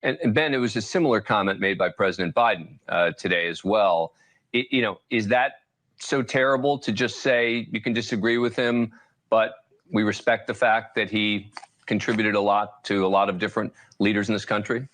And Ben, it was a similar comment made by President Biden today as well. Is that so terrible to just say you can disagree with him, but we respect the fact that he contributed a lot to a lot of different leaders in this country?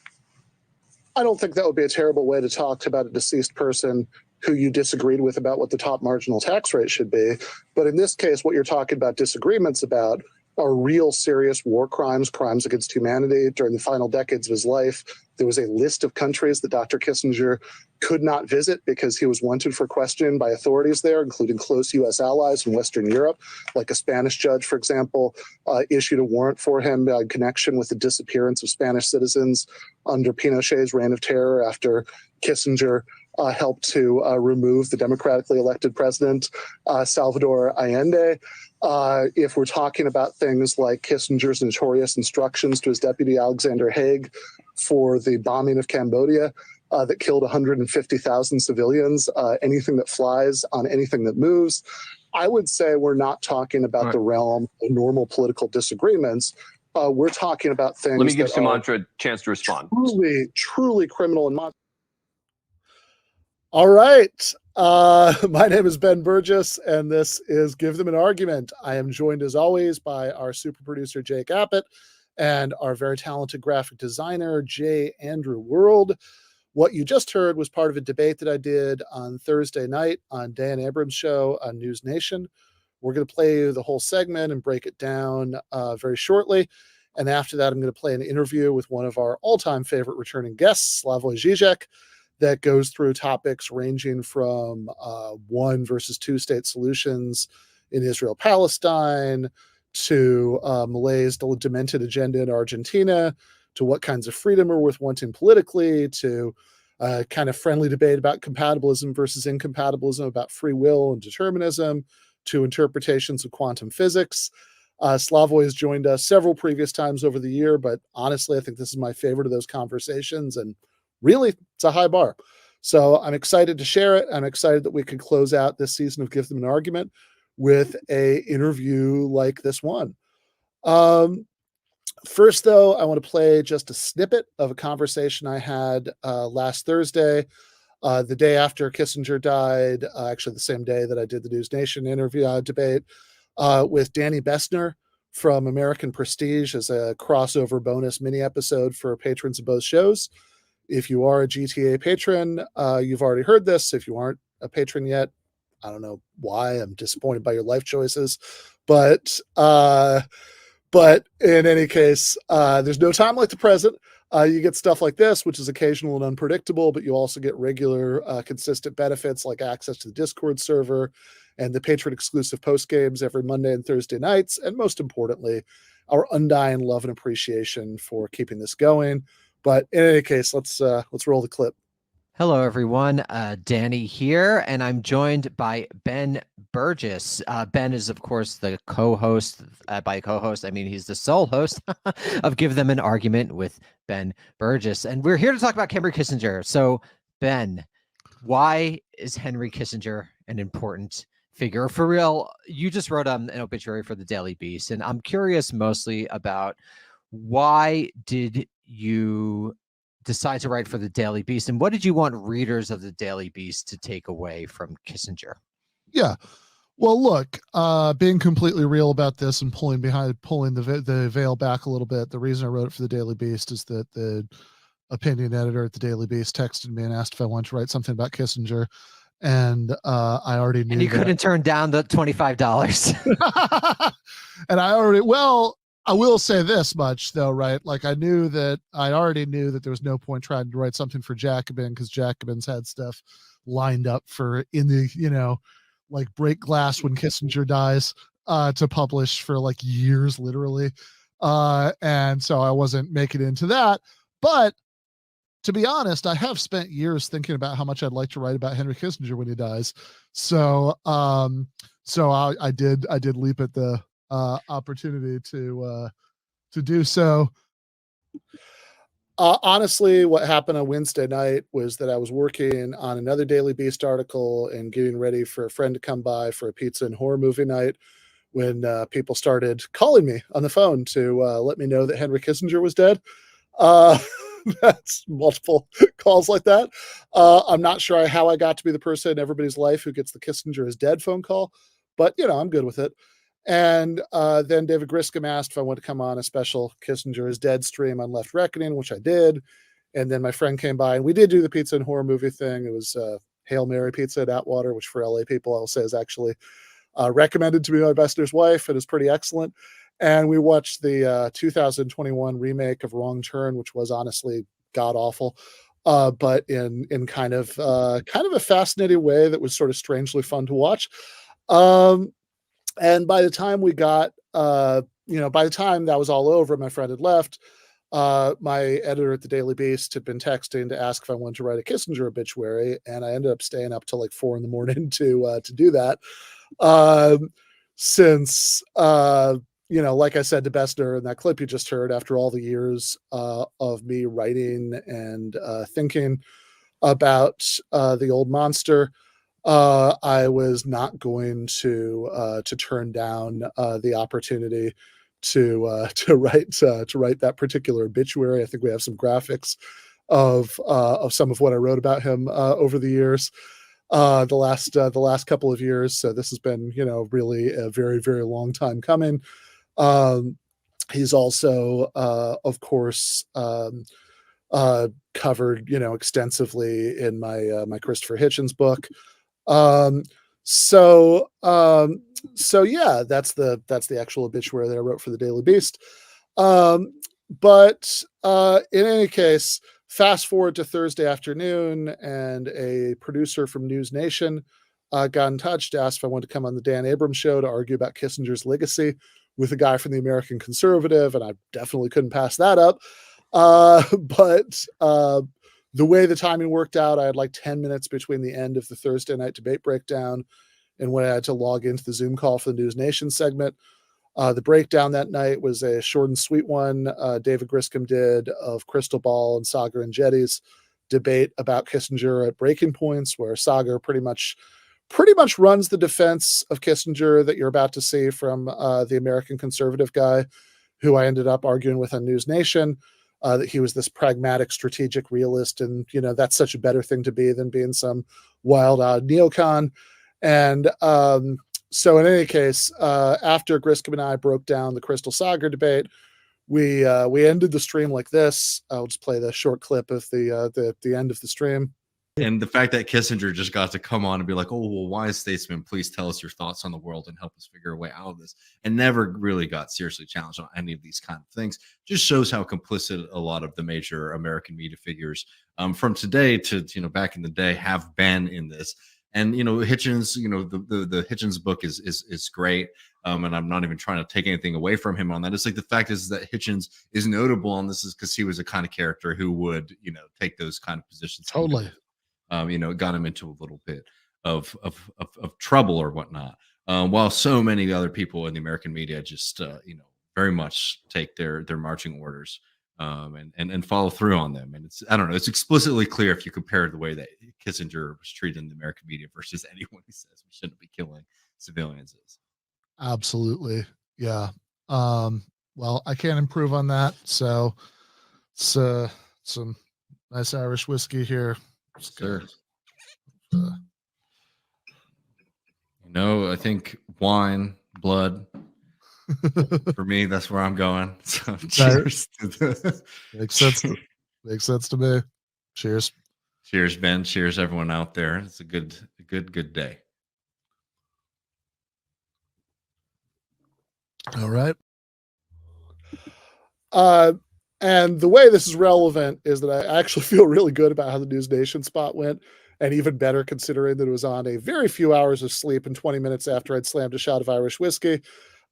I don't think that would be a terrible way to talk about a deceased person who you disagreed with about what the top marginal tax rate should be. But in this case, what you're talking about disagreements about are real serious war crimes, crimes against humanity. During the final decades of his life, there was a list of countries that Dr. Kissinger could not visit because he was wanted for questioning by authorities there, including close U.S. allies in Western Europe. Like a Spanish judge, for example, issued a warrant for him in connection with the disappearance of Spanish citizens under Pinochet's reign of terror after Kissinger helped to remove the democratically elected president, Salvador Allende. If we're talking about things like Kissinger's notorious instructions to his deputy Alexander Haig for the bombing of Cambodia that killed 150,000 civilians, anything that flies on anything that moves, I would say we're not talking about the realm of normal political disagreements. We're talking about things. Let me give Sumantro a chance to respond. Truly criminal and monstrous. All right. My name is Ben Burgis, and this is Give Them an Argument. I am joined, as always, by our super producer, Jake Appett, and our very talented graphic designer, J. Andrew World. What you just heard was part of a debate that I did on Thursday night on Dan Abrams' show on News Nation. We're going to play you the whole segment and break it down very shortly. And after that, I'm going to play an interview with one of our all-time favorite returning guests, Slavoj Zizek, that goes through topics ranging from one versus two state solutions in Israel-Palestine to Malay's demented agenda in Argentina, to what kinds of freedom are worth wanting politically, to kind of friendly debate about compatibilism versus incompatibilism, about free will and determinism, to interpretations of quantum physics. Slavoj has joined us several previous times over the year, but honestly, I think this is my favorite of those conversations, and really, it's a high bar. So I'm excited to share it. I'm excited that we can close out this season of Give Them an Argument with a interview like this one. First, though, I want to play just a snippet of a conversation I had last Thursday, the day after Kissinger died, actually the same day that I did the News Nation interview debate, with Danny Bessner from American Prestige as a crossover bonus mini episode for patrons of both shows. If you are a GTAA patron, you've already heard this. If you aren't a patron yet, I don't know why. I'm disappointed by your life choices. But in any case, there's no time like the present. You get stuff like this, which is occasional and unpredictable, but you also get regular, consistent benefits like access to the Discord server and the patron-exclusive post games every Monday and Thursday nights. And most importantly, our undying love and appreciation for keeping this going. But in any case, let's roll the clip. Hello, everyone. Danny here, and I'm joined by Ben Burgis. Ben is, of course, the co-host. By co-host, I mean he's the sole host of Give Them an Argument with Ben Burgis. And we're here to talk about Henry Kissinger. So, Ben, why is Henry Kissinger an important figure? For real, you just wrote an obituary for the Daily Beast, and I'm curious mostly about why did you decide to write for the Daily Beast, and what did you want readers of the Daily Beast to take away from Kissinger? Yeah, well, look, being completely real about this and pulling the veil back a little bit, the reason I wrote it for the Daily Beast is that the opinion editor at the Daily Beast texted me and asked if I wanted to write something about Kissinger, and I already knew. And you couldn't turn down the $25. And I will say this much, though, right? Like, I already knew that there was no point trying to write something for Jacobin, because Jacobin's had stuff lined up for like break glass when Kissinger dies to publish for like years, literally. And so I wasn't making it into that. But to be honest, I have spent years thinking about how much I'd like to write about Henry Kissinger when he dies. So I did leap at the opportunity to do so. Honestly, what happened on Wednesday night was that I was working on another Daily Beast article and getting ready for a friend to come by for a pizza and horror movie night when people started calling me on the phone to let me know that Henry Kissinger was dead. That's multiple calls like that. I'm not sure how I got to be the person in everybody's life who gets the Kissinger is dead phone call, but I'm good with it. And then David Griscom asked if I wanted to come on a special Kissinger is dead stream on Left Reckoning, which I did. And then my friend came by and we did do the pizza and horror movie thing. It was Hail Mary pizza at Atwater, which for LA people, I'll say is actually recommended to me by Besner's wife. It is pretty excellent. And we watched the 2021 remake of Wrong Turn, which was honestly god awful, but in kind of a fascinating way that was sort of strangely fun to watch. And by the time we got, by the time that was all over, my friend had left. My editor at the Daily Beast had been texting to ask if I wanted to write a Kissinger obituary, and I ended up staying up till like 4 a.m. to do that. Since like I said to Bessner in that clip you just heard, after all the years of me writing and thinking about the old monster, I was not going to turn down the opportunity to write that particular obituary. I think we have some graphics of some of what I wrote about him over the years, the last couple of years. So this has been really a very, very long time coming. He's also of course covered extensively in my Christopher Hitchens book. So yeah, that's the actual obituary that I wrote for the Daily Beast. But in any case, fast forward to Thursday afternoon, and a producer from News Nation got in touch to ask if I wanted to come on the Dan Abrams show to argue about Kissinger's legacy with a guy from the American Conservative, and I definitely couldn't pass that up. But the way the timing worked out, I had like 10 minutes between the end of the Thursday night debate breakdown and when I had to log into the Zoom call for the News Nation segment. The breakdown that night was a short and sweet one David Griscom did of Crystal Ball and Sagar and Jetty's debate about Kissinger at breaking points, where Sagar pretty much runs the defense of Kissinger that you're about to see from the American Conservative guy who I ended up arguing with on News Nation. That he was this pragmatic, strategic realist, and that's such a better thing to be than being some wild neocon. And so, in any case, after Griscom and I broke down the Crystal Sagar debate, we ended the stream like this. I'll just play the short clip of the end of the stream. And the fact that Kissinger just got to come on and be like, oh, well, wise statesman, please tell us your thoughts on the world and help us figure a way out of this, and never really got seriously challenged on any of these kind of things, just shows how complicit a lot of the major American media figures from today to, back in the day have been in this. And, Hitchens, the Hitchens book is great. And I'm not even trying to take anything away from him on that. It's like the fact is that Hitchens is notable on this is because he was a kind of character who would, take those kind of positions. Totally. Got him into a little bit of trouble or whatnot. While so many other people in the American media just, very much take their marching orders and follow through on them. And I don't know, it's explicitly clear if you compare the way that Kissinger was treated in the American media versus anyone who says we shouldn't be killing civilians is. Absolutely. Yeah. Well, I can't improve on that. So it's some nice Irish whiskey here. Sure. I think wine, blood. For me, that's where I'm going. So cheers. Makes sense. Makes sense to me. Cheers. Cheers, Ben. Cheers, everyone out there. It's a good day. All right. And the way this is relevant is that I actually feel really good about how the News Nation spot went, and even better considering that it was on a very few hours of sleep and 20 minutes after I'd slammed a shot of Irish whiskey.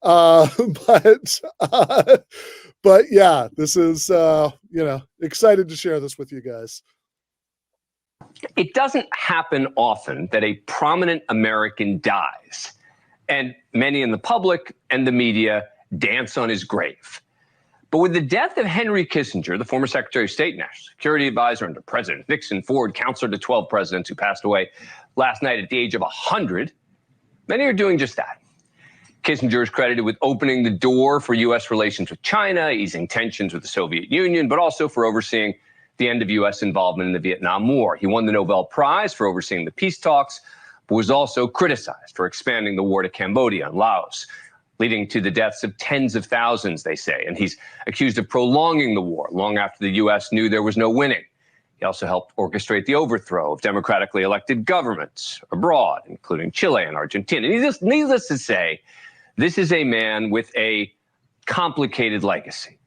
But yeah, this is, excited to share this with you guys. It doesn't happen often that a prominent American dies, and many in the public and the media dance on his grave. But with the death of Henry Kissinger, the former Secretary of State, National Security Advisor under President Nixon, Ford, counselor to 12 presidents who passed away last night at the age of 100, many are doing just that. Kissinger is credited with opening the door for U.S. relations with China, easing tensions with the Soviet Union, but also for overseeing the end of U.S. involvement in the Vietnam War. He won the Nobel Prize for overseeing the peace talks, but was also criticized for expanding the war to Cambodia and Laos, leading to the deaths of tens of thousands, they say. And he's accused of prolonging the war long after the U.S. knew there was no winning. He also helped orchestrate the overthrow of democratically elected governments abroad, including Chile and Argentina. Needless to say, this is a man with a complicated legacy.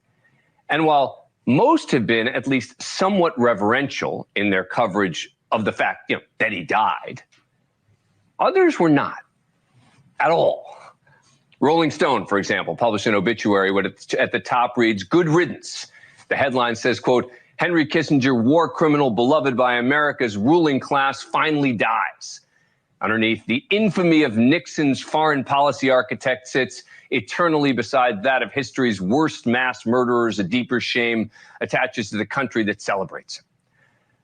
And while most have been at least somewhat reverential in their coverage of the fact, that he died, others were not at all. Rolling Stone, for example, published an obituary where at the top reads, "Good riddance." The headline says, quote, "Henry Kissinger, war criminal beloved by America's ruling class, finally dies." Underneath, "The infamy of Nixon's foreign policy architect sits eternally beside that of history's worst mass murderers. A deeper shame attaches to the country that celebrates him."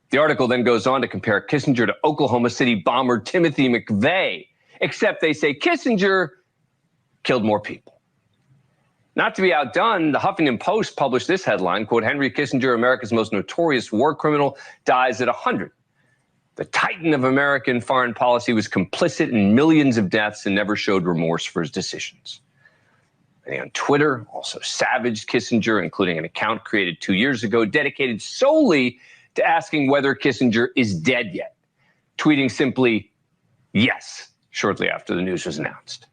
The article then goes on to compare Kissinger to Oklahoma City bomber Timothy McVeigh, except they say Kissinger killed more people. Not to be outdone, the Huffington Post published this headline, quote, "Henry Kissinger, America's most notorious war criminal, dies at 100. The titan of American foreign policy was complicit in millions of deaths and never showed remorse for his decisions." And on Twitter, also savaged Kissinger, including an account created 2 years ago dedicated solely to asking whether Kissinger is dead yet, tweeting simply, "Yes," shortly after the news was announced.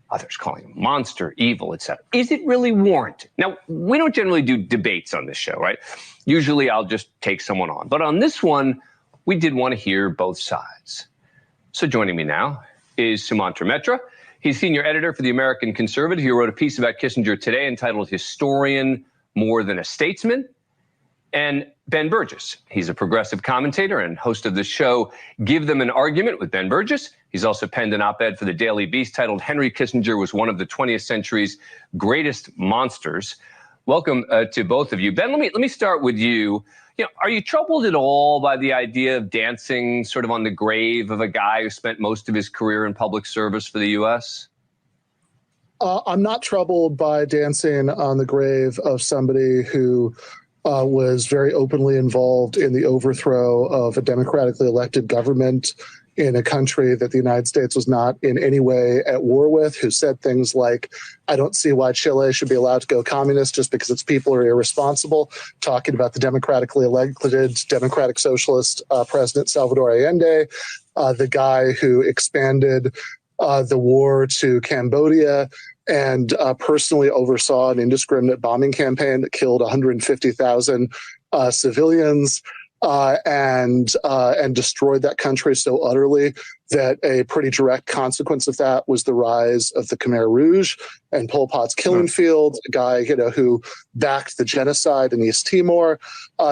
Others calling him monster, evil, etc. Is it really warranted? Now, we don't generally do debates on this show, right? Usually I'll just take someone on. But on this one, we did want to hear both sides. So joining me now is Sumantra Mehta. He's senior editor for the American Conservative. He wrote a piece about Kissinger today entitled "Historian More Than a Statesman." And Ben Burgis, he's a progressive commentator and host of the show Give Them an Argument with Ben Burgis. He's also penned an op-ed for the Daily Beast titled "Henry Kissinger Was One of the 20th Century's Greatest Monsters." Welcome to both of you. Ben, let me start with you. Are you troubled at all by the idea of dancing sort of on the grave of a guy who spent most of his career in public service for the U.S.? I'm not troubled by dancing on the grave of somebody who was very openly involved in the overthrow of a democratically elected government in a country that the United States was not in any way at war with, who said things like, "I don't see why Chile should be allowed to go communist just because its people are irresponsible," talking about the democratically elected democratic socialist president Salvador Allende, the guy who expanded the war to Cambodia and personally oversaw an indiscriminate bombing campaign that killed 150,000 civilians and destroyed that country so utterly that a pretty direct consequence of that was the rise of the Khmer Rouge and Pol Pot's killing field, a guy who backed the genocide in East Timor.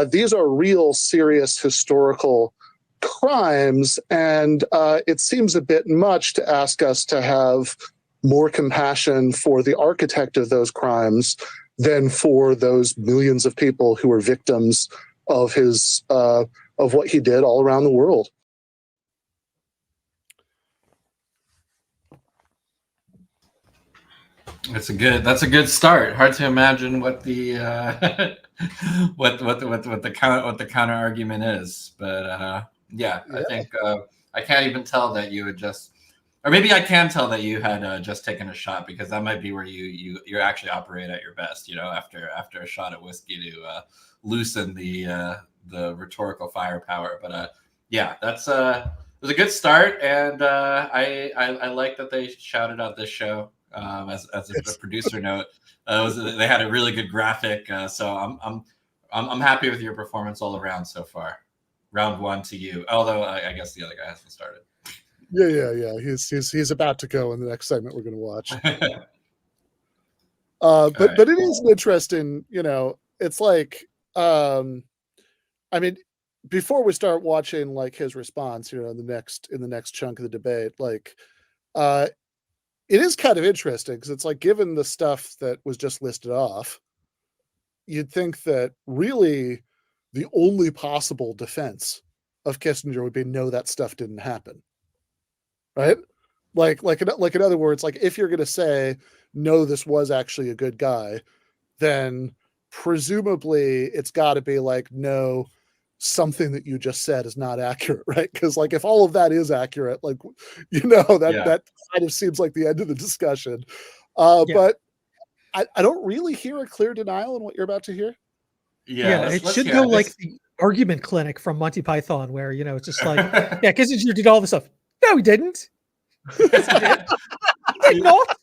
These are real, serious historical crimes, and it seems a bit much to ask us to have more compassion for the architect of those crimes than for those millions of people who were victims of his of what he did all around the world. That's a good start. Hard to imagine what the what the counter argument is, but yeah, I think I can't even tell that you had just, or maybe I can tell that you had just taken a shot, because that might be where you actually operate at your best, after a shot at whiskey to loosen the rhetorical firepower. But yeah, it was a good start, and I like that they shouted out this show. As a producer note, they had a really good graphic, so I'm happy with your performance all around so far. Round one to you, although I guess the other guy hasn't started. Yeah. He's about to go in the next segment we're going to watch. But it is an interesting, it's like, I mean, before we start watching like his response, in the next chunk of the debate, like, it is kind of interesting because it's like, given the stuff that was just listed off, you'd think that really the only possible defense of Kissinger would be, no, that stuff didn't happen. Right? Like in other words, like if you're going to say, no, this was actually a good guy, then presumably it's got to be like, no, something that you just said is not accurate, right? Because like if all of that is accurate, like, that kind of seems like the end of the discussion. But I don't really hear a clear denial in what you're about to hear. It should go like the argument clinic from Monty Python, where it's just like, Kissinger did all this stuff. No, he didn't. Yes, he did. He did not.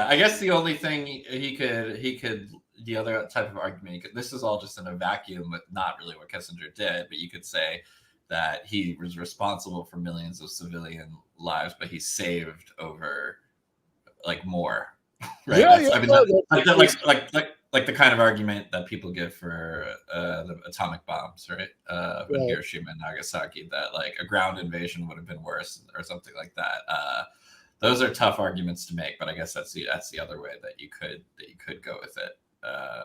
I guess the only thing he could the other type of argument, this is all just in a vacuum, but not really what Kissinger did, but you could say that he was responsible for millions of civilian lives, but he saved over like more, right? Like the kind of argument that people give for the atomic bombs, right? When Hiroshima and Nagasaki, that like a ground invasion would have been worse or something like that. Those are tough arguments to make, but I guess that's the other way that you could go with it.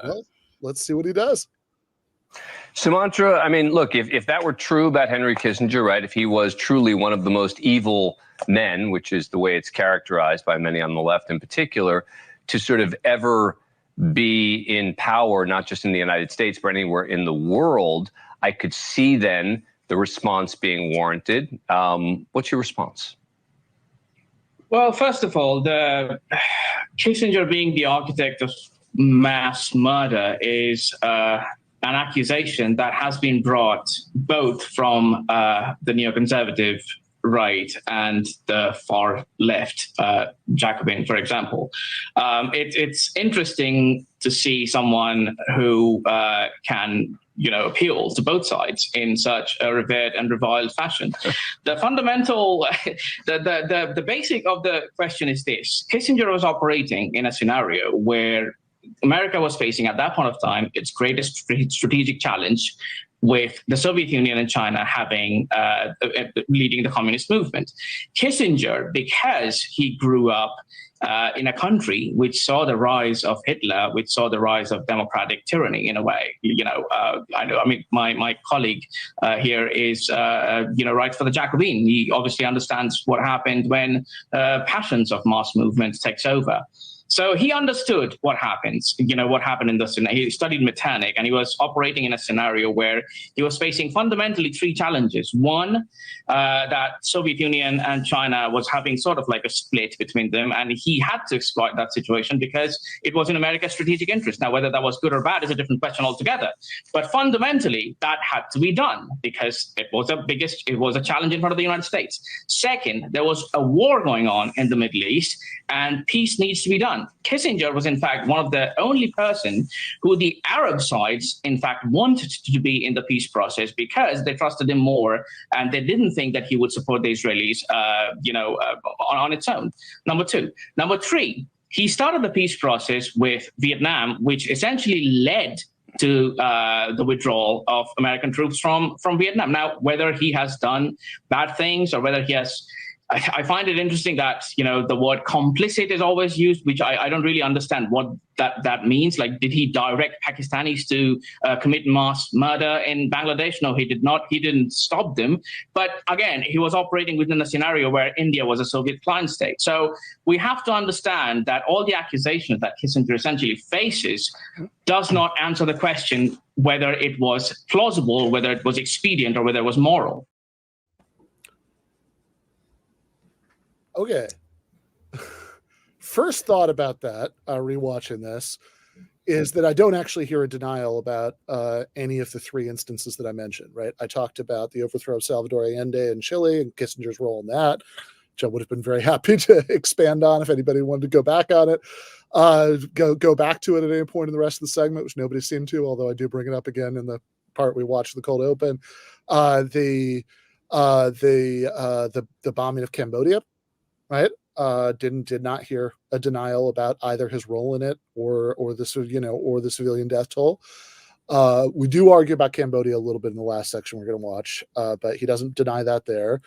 Well, let's see what he does. Sumantra, I mean, look, if that were true about Henry Kissinger, right, if he was truly one of the most evil men, which is the way it's characterized by many on the left in particular, to sort of ever be in power, not just in the United States, but anywhere in the world, I could see then the response being warranted. What's your response? Well, first of all, the Kissinger being the architect of mass murder is an accusation that has been brought both from the neoconservative right and the far left, Jacobin, for example. It's interesting to see someone who can appeal to both sides in such a revered and reviled fashion. The fundamental, the basic of the question is this: Kissinger was operating in a scenario where America was facing at that point of time its greatest strategic challenge, with the Soviet Union and China having leading the communist movement. Kissinger, because he grew up in a country which saw the rise of Hitler, which saw the rise of democratic tyranny in a way. My colleague here is, writes for the Jacobin. He obviously understands what happened when passions of mass movements takes over. So he understood what happens, what happened in the scenario. He studied Metternich, and he was operating in a scenario where he was facing fundamentally three challenges. One, that Soviet Union and China was having sort of like a split between them, and he had to exploit that situation because it was in America's strategic interest. Now, whether that was good or bad is a different question altogether. But fundamentally, that had to be done because it was a challenge in front of the United States. Second, there was a war going on in the Middle East, and peace needs to be done. Kissinger was, in fact, one of the only person who the Arab sides, in fact, wanted to be in the peace process because they trusted him more and they didn't think that he would support the Israelis, on its own. Number two. Number three, he started the peace process with Vietnam, which essentially led to the withdrawal of American troops from Vietnam. Now, whether he has done bad things or whether he has, I find it interesting that, the word complicit is always used, which I don't really understand what that means. Like, did he direct Pakistanis to commit mass murder in Bangladesh? No, he did not. He didn't stop them. But again, he was operating within a scenario where India was a Soviet client state. So we have to understand that all the accusations that Kissinger essentially faces does not answer the question whether it was plausible, whether it was expedient, or whether it was moral. Okay. First thought about that, rewatching this, is that I don't actually hear a denial about any of the three instances that I mentioned, right? I talked about the overthrow of Salvador Allende in Chile and Kissinger's role in that, which I would have been very happy to expand on if anybody wanted to go back on it. Go back to it at any point in the rest of the segment, which nobody seemed to, although I do bring it up again in the part we watched the cold open. The bombing of Cambodia, right? Did not hear a denial about either his role in it or the civilian death toll. We do argue about Cambodia a little bit in the last section we're going to watch, but he doesn't deny that there,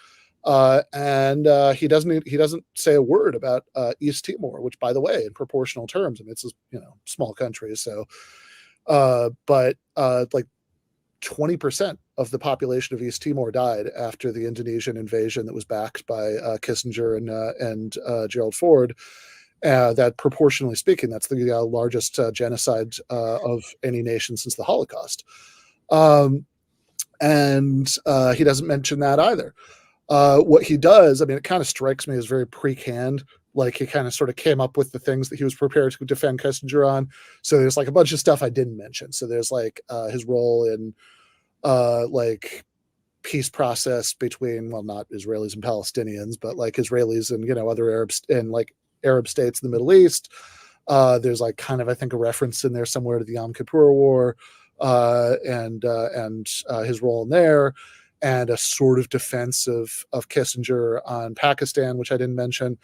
and he doesn't say a word about East Timor, which, by the way, in proportional terms, I mean, it's a small country, so but like 20% of the population of East Timor died after the Indonesian invasion that was backed by Kissinger and Gerald Ford. that proportionally speaking, that's the largest genocide of any nation since the Holocaust. And he doesn't mention that either. What he does, I mean, it kind of strikes me as very pre-canned. Like he kind of sort of came up with the things that he was prepared to defend Kissinger on. So there's like a bunch of stuff I didn't mention. So there's like his role in like peace process between, well, not Israelis and Palestinians, but like Israelis and, other Arabs and like Arab states in the Middle East. There's like kind of, I think, a reference in there somewhere to the Yom Kippur War and his role in there, and a sort of defense of Kissinger on Pakistan, which I didn't mention.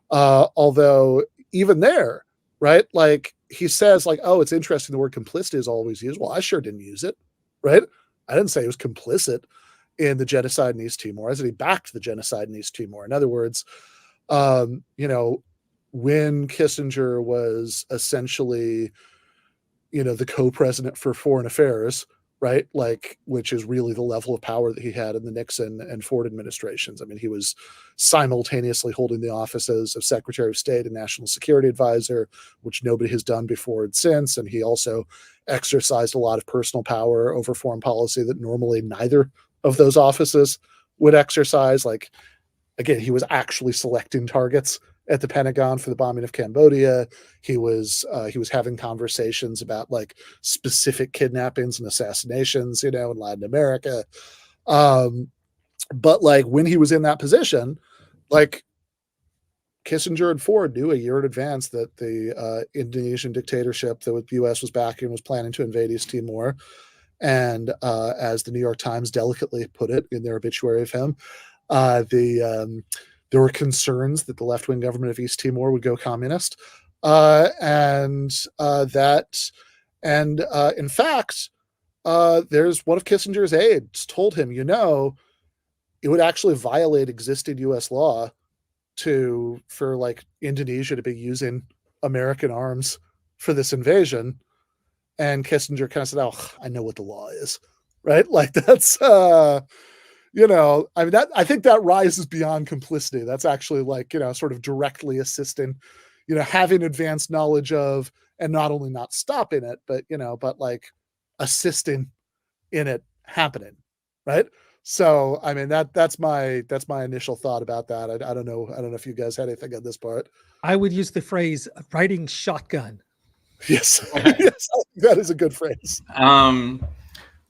Although even there, right, like he says like, oh, it's interesting the word complicit is always used. Well, I sure didn't use it, right? I didn't say he was complicit in the genocide in East Timor. I said he backed the genocide in East Timor. In other words, when Kissinger was essentially, the co-president for foreign affairs, right? Like, which is really the level of power that he had in the Nixon and Ford administrations. I mean, he was simultaneously holding the offices of Secretary of State and National Security Advisor, which nobody has done before and since. And he also exercised a lot of personal power over foreign policy that normally neither of those offices would exercise. Like, again, he was actually selecting targets at the Pentagon for the bombing of Cambodia. He was having conversations about like specific kidnappings and assassinations, in Latin America. But like when he was in that position, like Kissinger and Ford knew a year in advance that the Indonesian dictatorship that the U.S. was backing was planning to invade East Timor. And as the New York Times delicately put it in their obituary of him, there were concerns that the left-wing government of East Timor would go communist, in fact, there's one of Kissinger's aides told him, it would actually violate existing U.S. law for like Indonesia to be using American arms for this invasion. And Kissinger kind of said, "Oh, I know what the law is," right? Like that's. I think that rises beyond complicity. That's actually like, sort of directly assisting, having advanced knowledge of, and not only not stopping it, but like assisting in it happening. Right. So, I mean, that's my initial thought about that. I don't know if you guys had anything on this part. I would use the phrase riding shotgun. Yes. Yes, that is a good phrase.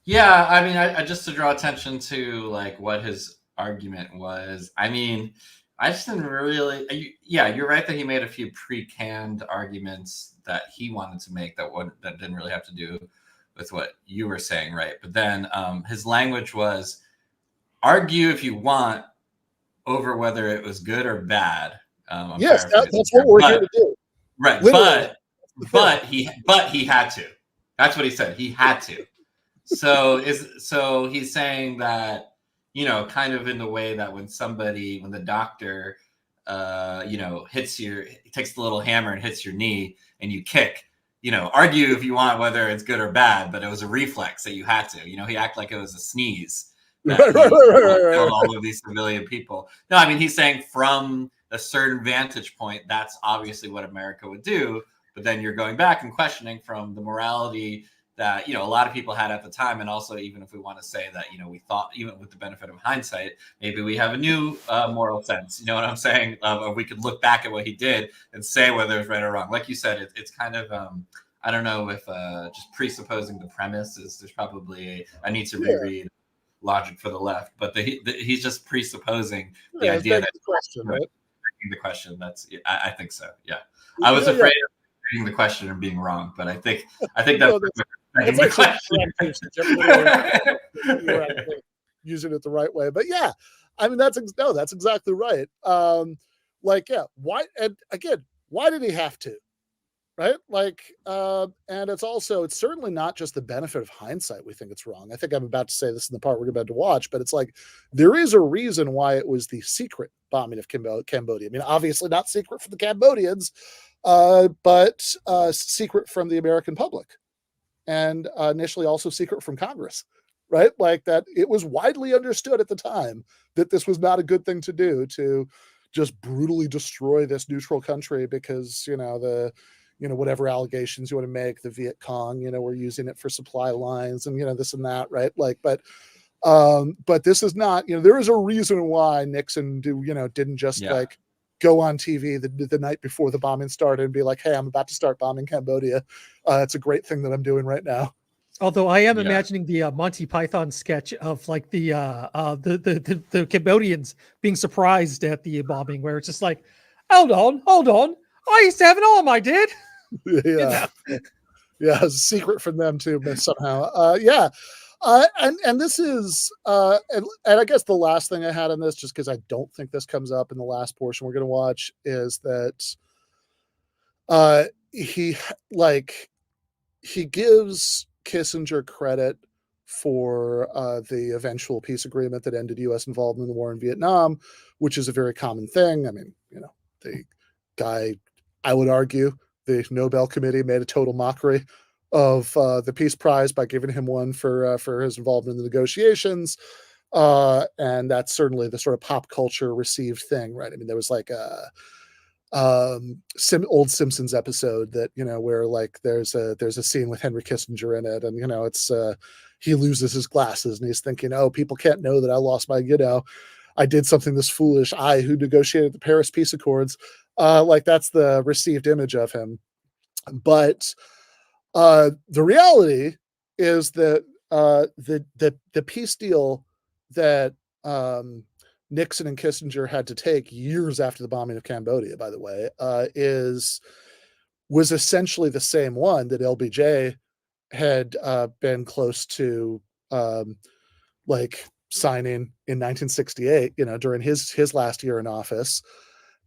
Yeah, I mean, I just to draw attention to like what his argument was. I mean, I just didn't really. Yeah, you're right that he made a few pre-canned arguments that he wanted to make that didn't really have to do with what you were saying, right? But then his language was argue if you want over whether it was good or bad. Yes, that's what we're here to do. Right, literally. but he had to. That's what he said. He had to. So he's saying that, kind of in the way that when the doctor, takes the little hammer and hits your knee and you kick, argue if you want whether it's good or bad, but it was a reflex that you had to, he acted like it was a sneeze. That killed all of these civilian people. No, I mean, he's saying from a certain vantage point, that's obviously what America would do. But then you're going back and questioning from the morality that, a lot of people had at the time. And also, even if we want to say that, we thought, even with the benefit of hindsight, maybe we have a new moral sense, you know what I'm saying? Or we could look back at what he did and say whether it's right or wrong. Like you said, it's kind of, I don't know if just presupposing the premise is there's probably, I need to reread Logic for the Left, but he's just presupposing the idea that the question. That's, I think so. Yeah. I was afraid of reading the question and being wrong, but I think that's using it the right way. But yeah, I mean, that's exactly right. Why did he have to? Right? Like, and it's certainly not just the benefit of hindsight. We think it's wrong. I think I'm about to say this in the part we're about to watch, but it's like, there is a reason why it was the secret bombing of Cambodia. I mean, obviously not secret from the Cambodians, but secret from the American public, and initially also secret from Congress, right? Like that it was widely understood at the time that this was not a good thing to do, to just brutally destroy this neutral country because, whatever allegations you want to make, the Viet Cong, we're using it for supply lines and, this and that, right? But this is not, there is a reason why Nixon didn't just go on TV the night before the bombing started and be like, hey, I'm about to start bombing Cambodia. It's a great thing that I'm doing right now. Although I am imagining the Monty Python sketch of the Cambodians being surprised at the bombing, where it's just like, hold on, I used to have an arm, I did. Yeah, yeah, it's a secret from them too, somehow. And this is, and I guess the last thing I had on this, just because I don't think this comes up in the last portion we're going to watch, is that he gives Kissinger credit for the eventual peace agreement that ended U.S. involvement in the war in Vietnam, which is a very common thing. I mean, the guy, I would argue, the Nobel Committee made a total mockery of the Peace Prize by giving him one for his involvement in the negotiations. And that's certainly the sort of pop culture received thing, right? I mean, there was like a old Simpsons episode that, where there's a scene with Henry Kissinger in it, and it's he loses his glasses and he's thinking, oh, people can't know that I lost my, I did something this foolish, I who negotiated the Paris Peace Accords. That's the received image of him. But the reality is that the peace deal that Nixon and Kissinger had to take years after the bombing of Cambodia, by the way, was essentially the same one that LBJ had been close to signing in 1968, during his last year in office.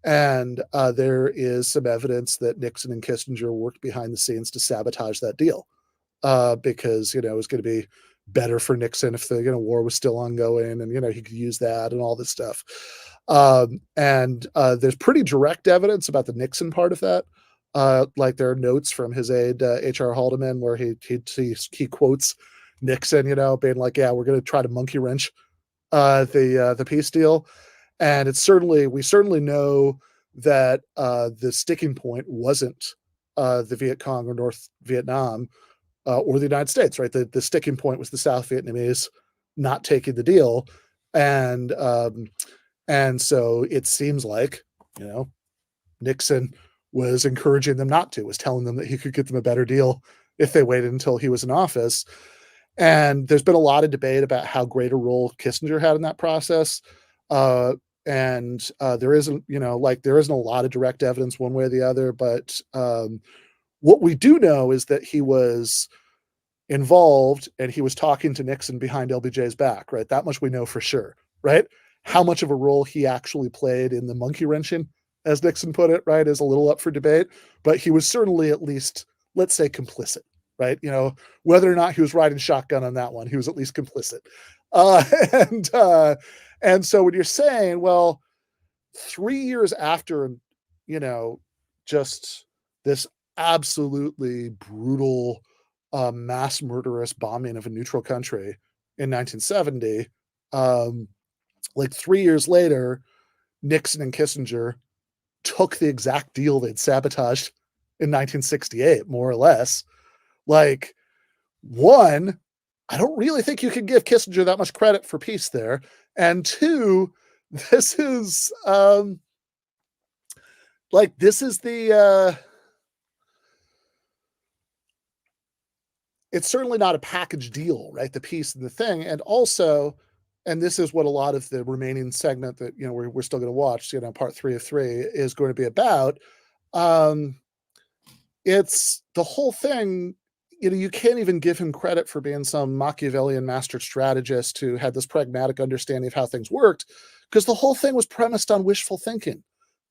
And there is some evidence that Nixon and Kissinger worked behind the scenes to sabotage that deal because, it was going to be better for Nixon if the war was still ongoing, and he could use that and all this stuff. And there's pretty direct evidence about the Nixon part of that. There are notes from his aide H.R. Haldeman where he quotes Nixon, being like, "Yeah, we're going to try to monkey wrench the peace deal." And we certainly know that the sticking point wasn't the Viet Cong or North Vietnam or the United States, right? The sticking point was the South Vietnamese not taking the deal. And so it seems like, Nixon was encouraging them not to, was telling them that he could get them a better deal if they waited until he was in office. And there's been a lot of debate about how great a role Kissinger had in that process. And there isn't a lot of direct evidence one way or the other, but what we do know is that he was involved and he was talking to Nixon behind LBJ's back, right? That much we know for sure, right? How much of a role he actually played in the monkey wrenching, as Nixon put it, right, is a little up for debate, but he was certainly at least, let's say, complicit, right? Whether or not he was riding shotgun on that one, he was at least complicit. And so when you're saying, well, 3 years after, just this absolutely brutal, mass murderous bombing of a neutral country in 1970, 3 years later, Nixon and Kissinger took the exact deal they'd sabotaged in 1968, more or less. One, I don't really think you can give Kissinger that much credit for peace there. And two, this is it's certainly not a package deal, right? The peace and the thing. And also, and this is what a lot of the remaining segment that, we're still going to watch, part 3 of 3 is going to be about. It's the whole thing. You can't even give him credit for being some Machiavellian master strategist who had this pragmatic understanding of how things worked, because the whole thing was premised on wishful thinking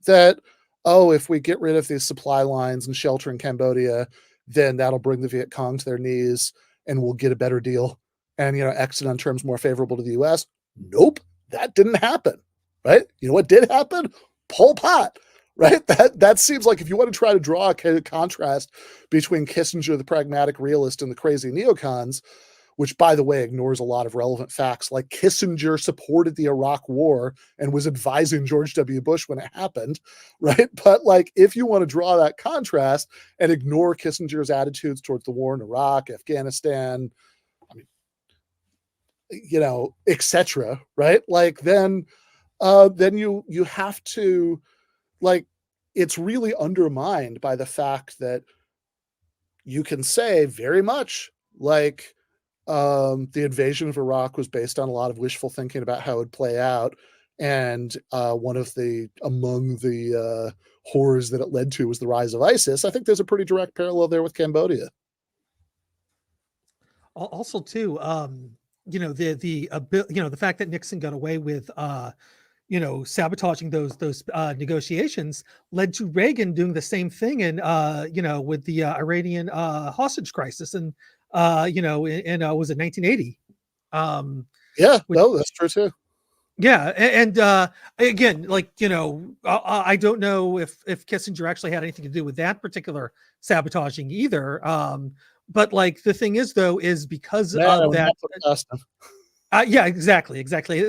that, if we get rid of these supply lines and shelter in Cambodia, then that'll bring the Viet Cong to their knees and we'll get a better deal and, exit on terms more favorable to the U.S. Nope, that didn't happen, right? What did happen? Pol Pot. Right? That seems like if you want to try to draw a contrast between Kissinger, the pragmatic realist, and the crazy neocons, which, by the way, ignores a lot of relevant facts, like Kissinger supported the Iraq War and was advising George W. Bush when it happened, right? But like, if you want to draw that contrast and ignore Kissinger's attitudes towards the war in Iraq, Afghanistan, I mean, you know, etc., right? Like, then you have to, like, it's really undermined by the fact that you can say very much like the invasion of Iraq was based on a lot of wishful thinking about how it would play out. And among the horrors that it led to was the rise of ISIS. I think there's a pretty direct parallel there with Cambodia. Also, too, the fact that Nixon got away with sabotaging those negotiations led to Reagan doing the same thing, and with the Iranian hostage crisis, and was it 1980? That's true too. Yeah, and again, like, I don't know if Kissinger actually had anything to do with that particular sabotaging either. But like, the thing is, though, is because of that. Yeah, exactly.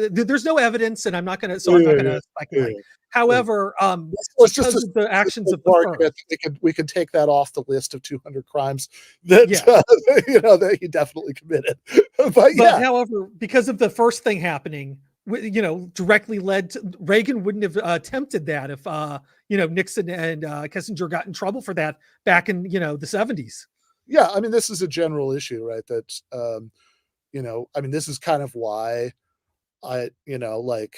There's no evidence, and I'm not going to speculate. However, it's just the actions of the first, we can take that off the list of 200 crimes that that he definitely committed. But however, because of the first thing happening, directly led to, Reagan wouldn't have attempted that if Nixon and Kissinger got in trouble for that back in the 70s. Yeah, I mean, this is a general issue, right? That I mean, this is kind of why I, like,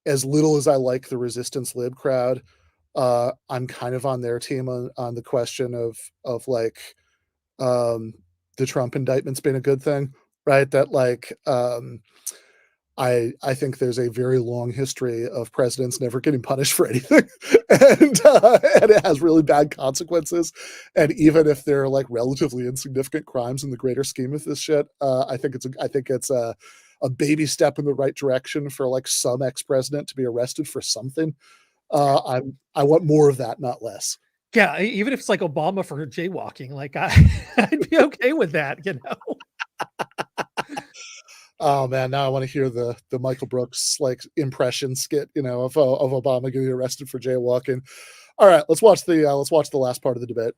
as little as I like the resistance lib crowd, I'm kind of on their team on the question of like the Trump indictment's been a good thing, right? That like I think there's a very long history of presidents never getting punished for anything, and it has really bad consequences. And even if they're like relatively insignificant crimes in the greater scheme of this shit, I think it's a baby step in the right direction for like some ex-president to be arrested for something. I want more of that, not less. Yeah, even if it's like Obama for jaywalking, like I'd be okay with that, Oh man, now I want to hear the Michael Brooks like impression skit, of Obama getting arrested for jaywalking. All right, let's watch the last part of the debate.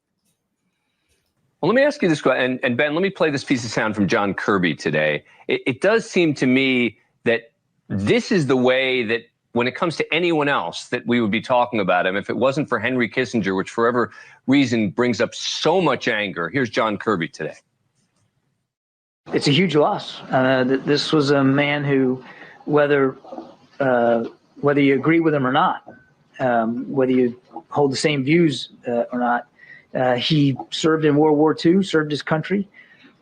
Well, let me ask you this question, and Ben, let me play this piece of sound from John Kirby today. It does seem to me that this is the way that when it comes to anyone else that we would be talking about him, if it wasn't for Henry Kissinger, which for whatever reason brings up so much anger. Here's John Kirby today. It's a huge loss. This was a man who, whether you agree with him or not, whether you hold the same views or not, he served in World War II, served his country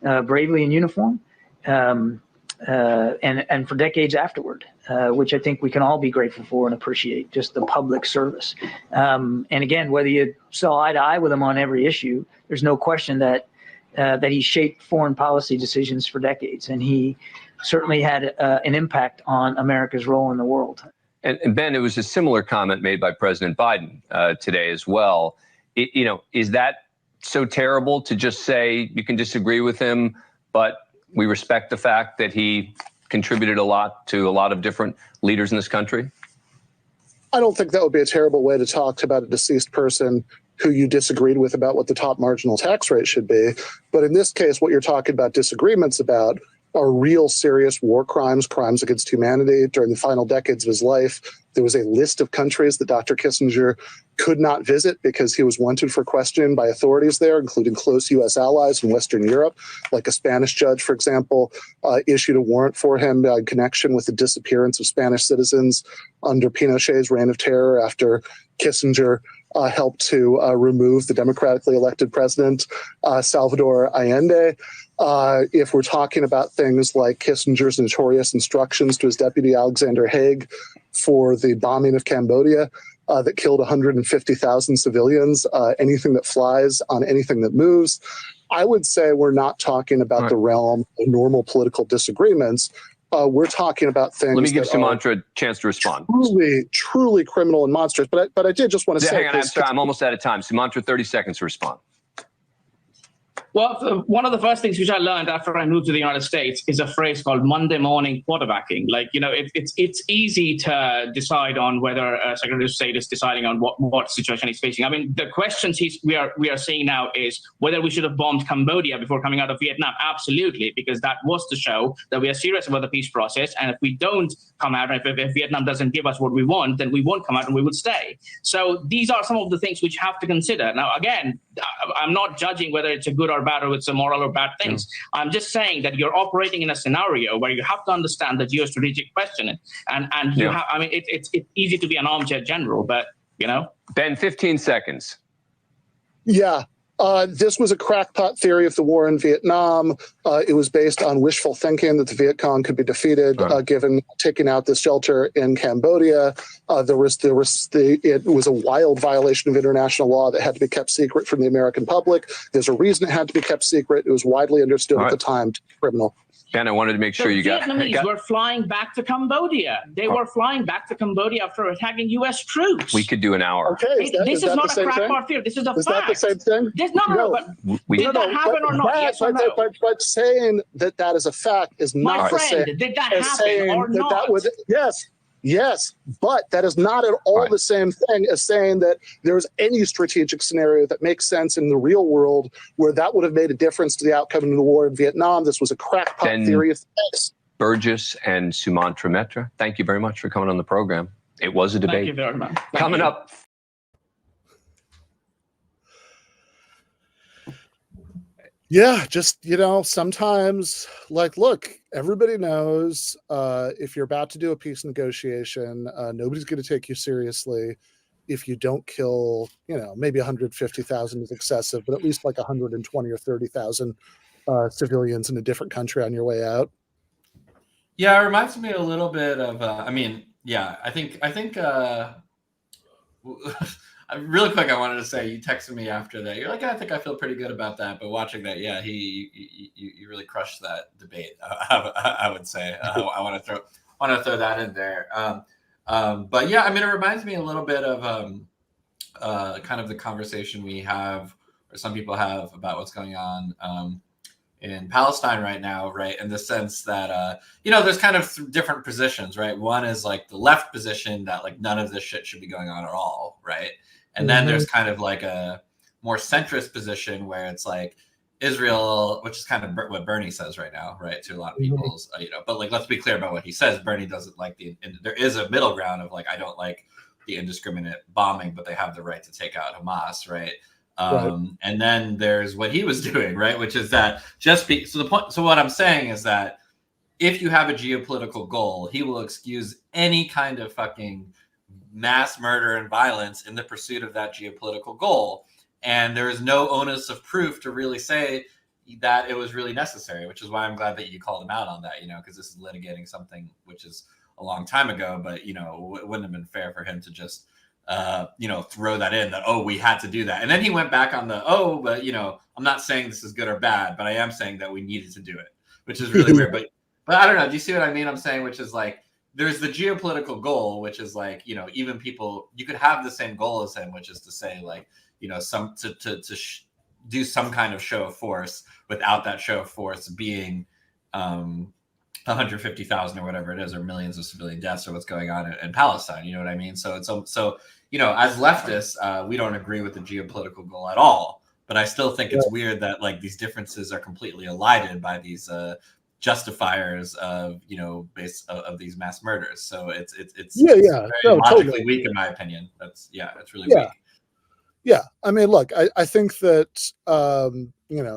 bravely in uniform, and for decades afterward, which I think we can all be grateful for and appreciate, just the public service. And again, whether you saw eye to eye with him on every issue, there's no question that he shaped foreign policy decisions for decades, and he certainly had an impact on America's role in the world. And Ben, it was a similar comment made by President Biden today as well. Is that so terrible to just say you can disagree with him, but we respect the fact that he contributed a lot to a lot of different leaders in this country? I don't think that would be a terrible way to talk about a deceased person who you disagreed with about what the top marginal tax rate should be. But in this case, what you're talking about disagreements about are real serious war crimes, crimes against humanity. During the final decades of his life, there was a list of countries that Dr. Kissinger could not visit because he was wanted for question by authorities there, including close U.S. allies in Western Europe. Like a Spanish judge, for example, issued a warrant for him in connection with the disappearance of Spanish citizens under Pinochet's reign of terror after Kissinger helped to remove the democratically elected president, Salvador Allende. If we're talking about things like Kissinger's notorious instructions to his deputy Alexander Haig for the bombing of Cambodia that killed 150,000 civilians, anything that flies on anything that moves, I would say we're not talking about the realm of normal political disagreements. We're talking about things. Let me give Sumantra a chance to respond. Truly criminal and monstrous. But I did just want to say. Hang on, I'm almost out of time. Sumantra, 30 seconds to respond. Well, one of the first things which I learned after I moved to the United States is a phrase called Monday morning quarterbacking. Like, it's easy to decide on whether a Secretary of State is deciding on what situation he's facing. I mean, the questions we are seeing now is whether we should have bombed Cambodia before coming out of Vietnam. Absolutely, because that was to show that we are serious about the peace process. And if we don't come out, if Vietnam doesn't give us what we want, then we won't come out and we would stay. So these are some of the things which you have to consider. Now, again, I'm not judging whether it's a good or bad or it's a moral or bad things. Yeah. I'm just saying that you're operating in a scenario where you have to understand the geostrategic question. And you have, I mean, it's easy to be an armchair general, but, Ben, 15 seconds. Yeah. This was a crackpot theory of the war in Vietnam. It was based on wishful thinking that the Viet Cong could be defeated, given taking out the shelter in Cambodia. It was a wild violation of international law that had to be kept secret from the American public. There's a reason it had to be kept secret. It was widely understood at the time to be criminal. Ben, I wanted to make sure you got... The Vietnamese were flying back to Cambodia. They were flying back to Cambodia after attacking U.S. troops. We could do an hour. Okay, this is not a crackpot theory. This is a fact. Is that the same thing? No, but did that happen or not? Yes or no? But saying that is a fact is not the same. Did that happen or not? Yes, but that is not at all the same thing as saying that there's any strategic scenario that makes sense in the real world where that would have made a difference to the outcome of the war in Vietnam. This was a crackpot theory of things. Burgis and Sumantra Mehta, thank you very much for coming on the program. It was a debate. Thank you very much. Coming up. Yeah, just, sometimes, look, everybody knows if you're about to do a peace negotiation, nobody's going to take you seriously. If you don't kill, maybe 150,000 is excessive, but at least 120 or 30,000 civilians in a different country on your way out. Yeah, it reminds me a little bit of, I think really quick, I wanted to say, you texted me after that. You're like, I think I feel pretty good about that. But watching that, yeah, you really crushed that debate. I would say I want to throw that in there. But yeah, it reminds me a little bit of kind of the conversation we have, or some people have, about what's going on in Palestine right now, right? In the sense that there's kind of different positions, right? One is the left position that none of this shit should be going on at all, right? And then there's kind of a more centrist position where it's Israel, which is kind of what Bernie says right now, right? To a lot of people's, but let's be clear about what he says. Bernie doesn't like there is a middle ground of I don't like the indiscriminate bombing, but they have the right to take out Hamas, right? And then there's what he was doing, right? Which is that so what I'm saying is that if you have a geopolitical goal, he will excuse any kind of fucking mass murder and violence in the pursuit of that geopolitical goal. And there is no onus of proof to really say that it was really necessary, which is why I'm glad that you called him out on that, because this is litigating something which is a long time ago, but, it wouldn't have been fair for him to just, throw that in that, we had to do that. And then he went back on but, I'm not saying this is good or bad, but I am saying that we needed to do it, which is really weird. But I don't know. Do you see what I mean? I'm saying, which is there's the geopolitical goal, which is even people, you could have the same goal as him, which is to say do some kind of show of force without that show of force being 150,000 or whatever it is, or millions of civilian deaths, or what's going on in Palestine. You know what I mean? So as leftists, we don't agree with the geopolitical goal at all. But I still think it's weird that these differences are completely elided by these justifiers of of these mass murders. So it's very logically weak, in my opinion. It's really weak. Yeah, look, I think that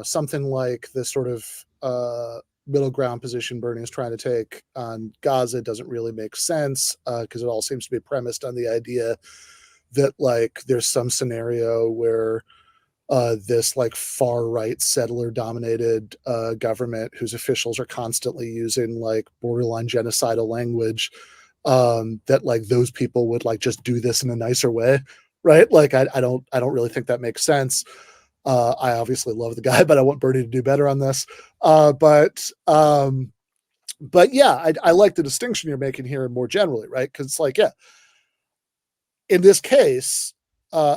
something like this sort of middle ground position Bernie is trying to take on Gaza doesn't really make sense, because it all seems to be premised on the idea that there's some scenario where this far right settler dominated government whose officials are constantly using borderline genocidal language, that those people would just do this in a nicer way, right? I don't really think that makes sense. I obviously love the guy, but I want Bernie to do better on this. But yeah, I like the distinction you're making here more generally, right? Because in this case,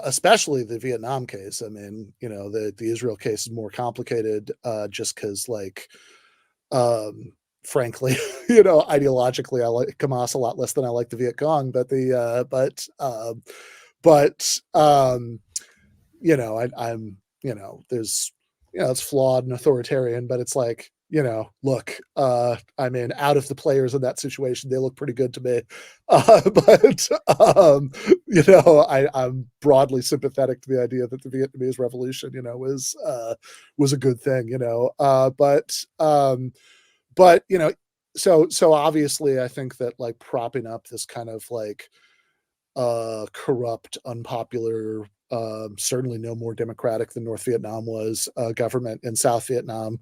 especially the Vietnam case. I mean, the Israel case is more complicated, just because, like, frankly, ideologically, I like Hamas a lot less than I like the Viet Cong. But I'm, there's, it's flawed and authoritarian, but it's like, look, I mean, out of the players in that situation, they look pretty good to me. I'm broadly sympathetic to the idea that the Vietnamese Revolution, was a good thing, so obviously I think that, like, propping up this kind of, like, corrupt, unpopular, certainly no more democratic than North Vietnam was, government in South Vietnam,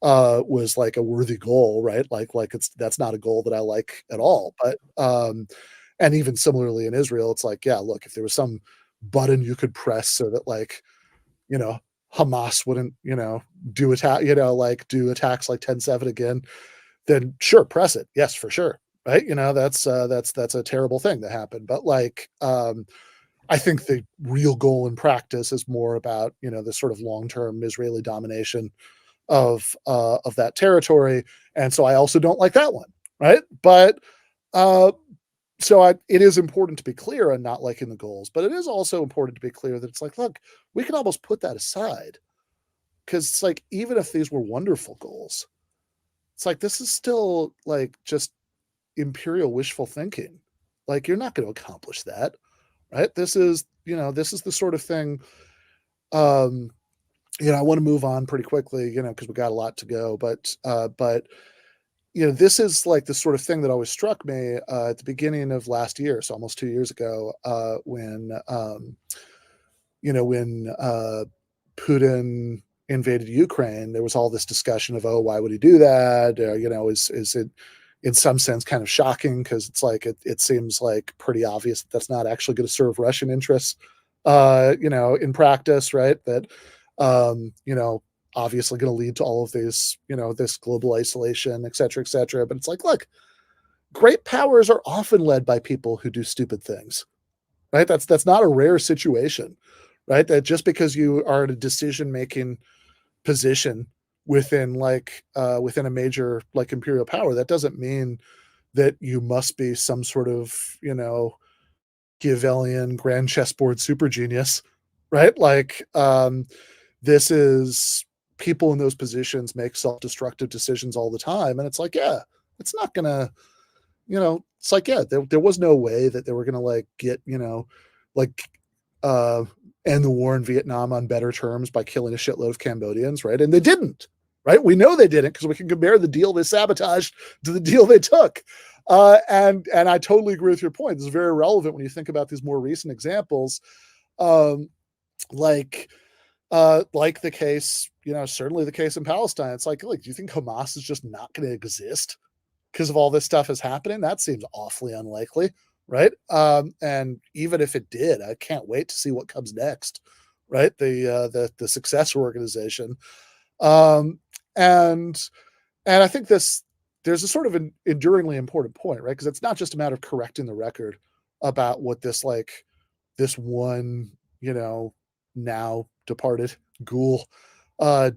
was, like, a worthy goal, right? Like that's not a goal that I like at all. But and even similarly in Israel, it's like, yeah, look, if there was some button you could press so that, like, Hamas wouldn't, do attacks like 10/7 again, then sure, press it. Yes, for sure. Right. That's a terrible thing to happen. But, like, I think the real goal in practice is more about, the sort of long-term Israeli domination of that territory. And so I also don't like that one. Right. But it is important to be clear on not liking the goals, but it is also important to be clear that it's like, look, we can almost put that aside, because it's like, even if these were wonderful goals, it's like, this is still, like, just imperial wishful thinking. Like, you're not going to accomplish that, right? This is the sort of thing. I want to move on pretty quickly, because we got a lot to go. But this is, like, the sort of thing that always struck me at the beginning of last year, so almost 2 years ago, when Putin invaded Ukraine. There was all this discussion of, oh, why would he do that? Is it in some sense kind of shocking, because it's like it seems like pretty obvious that that's not actually going to serve Russian interests, in practice, right? That obviously going to lead to all of these, this global isolation, et cetera, et cetera. But it's like, look, great powers are often led by people who do stupid things, right? That's not a rare situation, right? That just because you are in a decision-making position within a major, like, imperial power, that doesn't mean that you must be some sort of, Machiavellian grand chessboard super genius, right? Like, this is, people in those positions make self-destructive decisions all the time. And it's like, yeah, it's not gonna, it's like, yeah, there was no way that they were gonna, like, get, end the war in Vietnam on better terms by killing a shitload of Cambodians, right? And they didn't, right? We know they didn't, because we can compare the deal they sabotaged to the deal they took. And I totally agree with your point. This is very relevant when you think about these more recent examples, like the case, certainly the case in Palestine. It's like, do you think Hamas is just not going to exist because of all this stuff is happening? That seems awfully unlikely, right? And even if it did, I can't wait to see what comes next, right? The successor organization, and I think there's a sort of an enduringly important point, right? Because it's not just a matter of correcting the record about what this one, now departed ghoul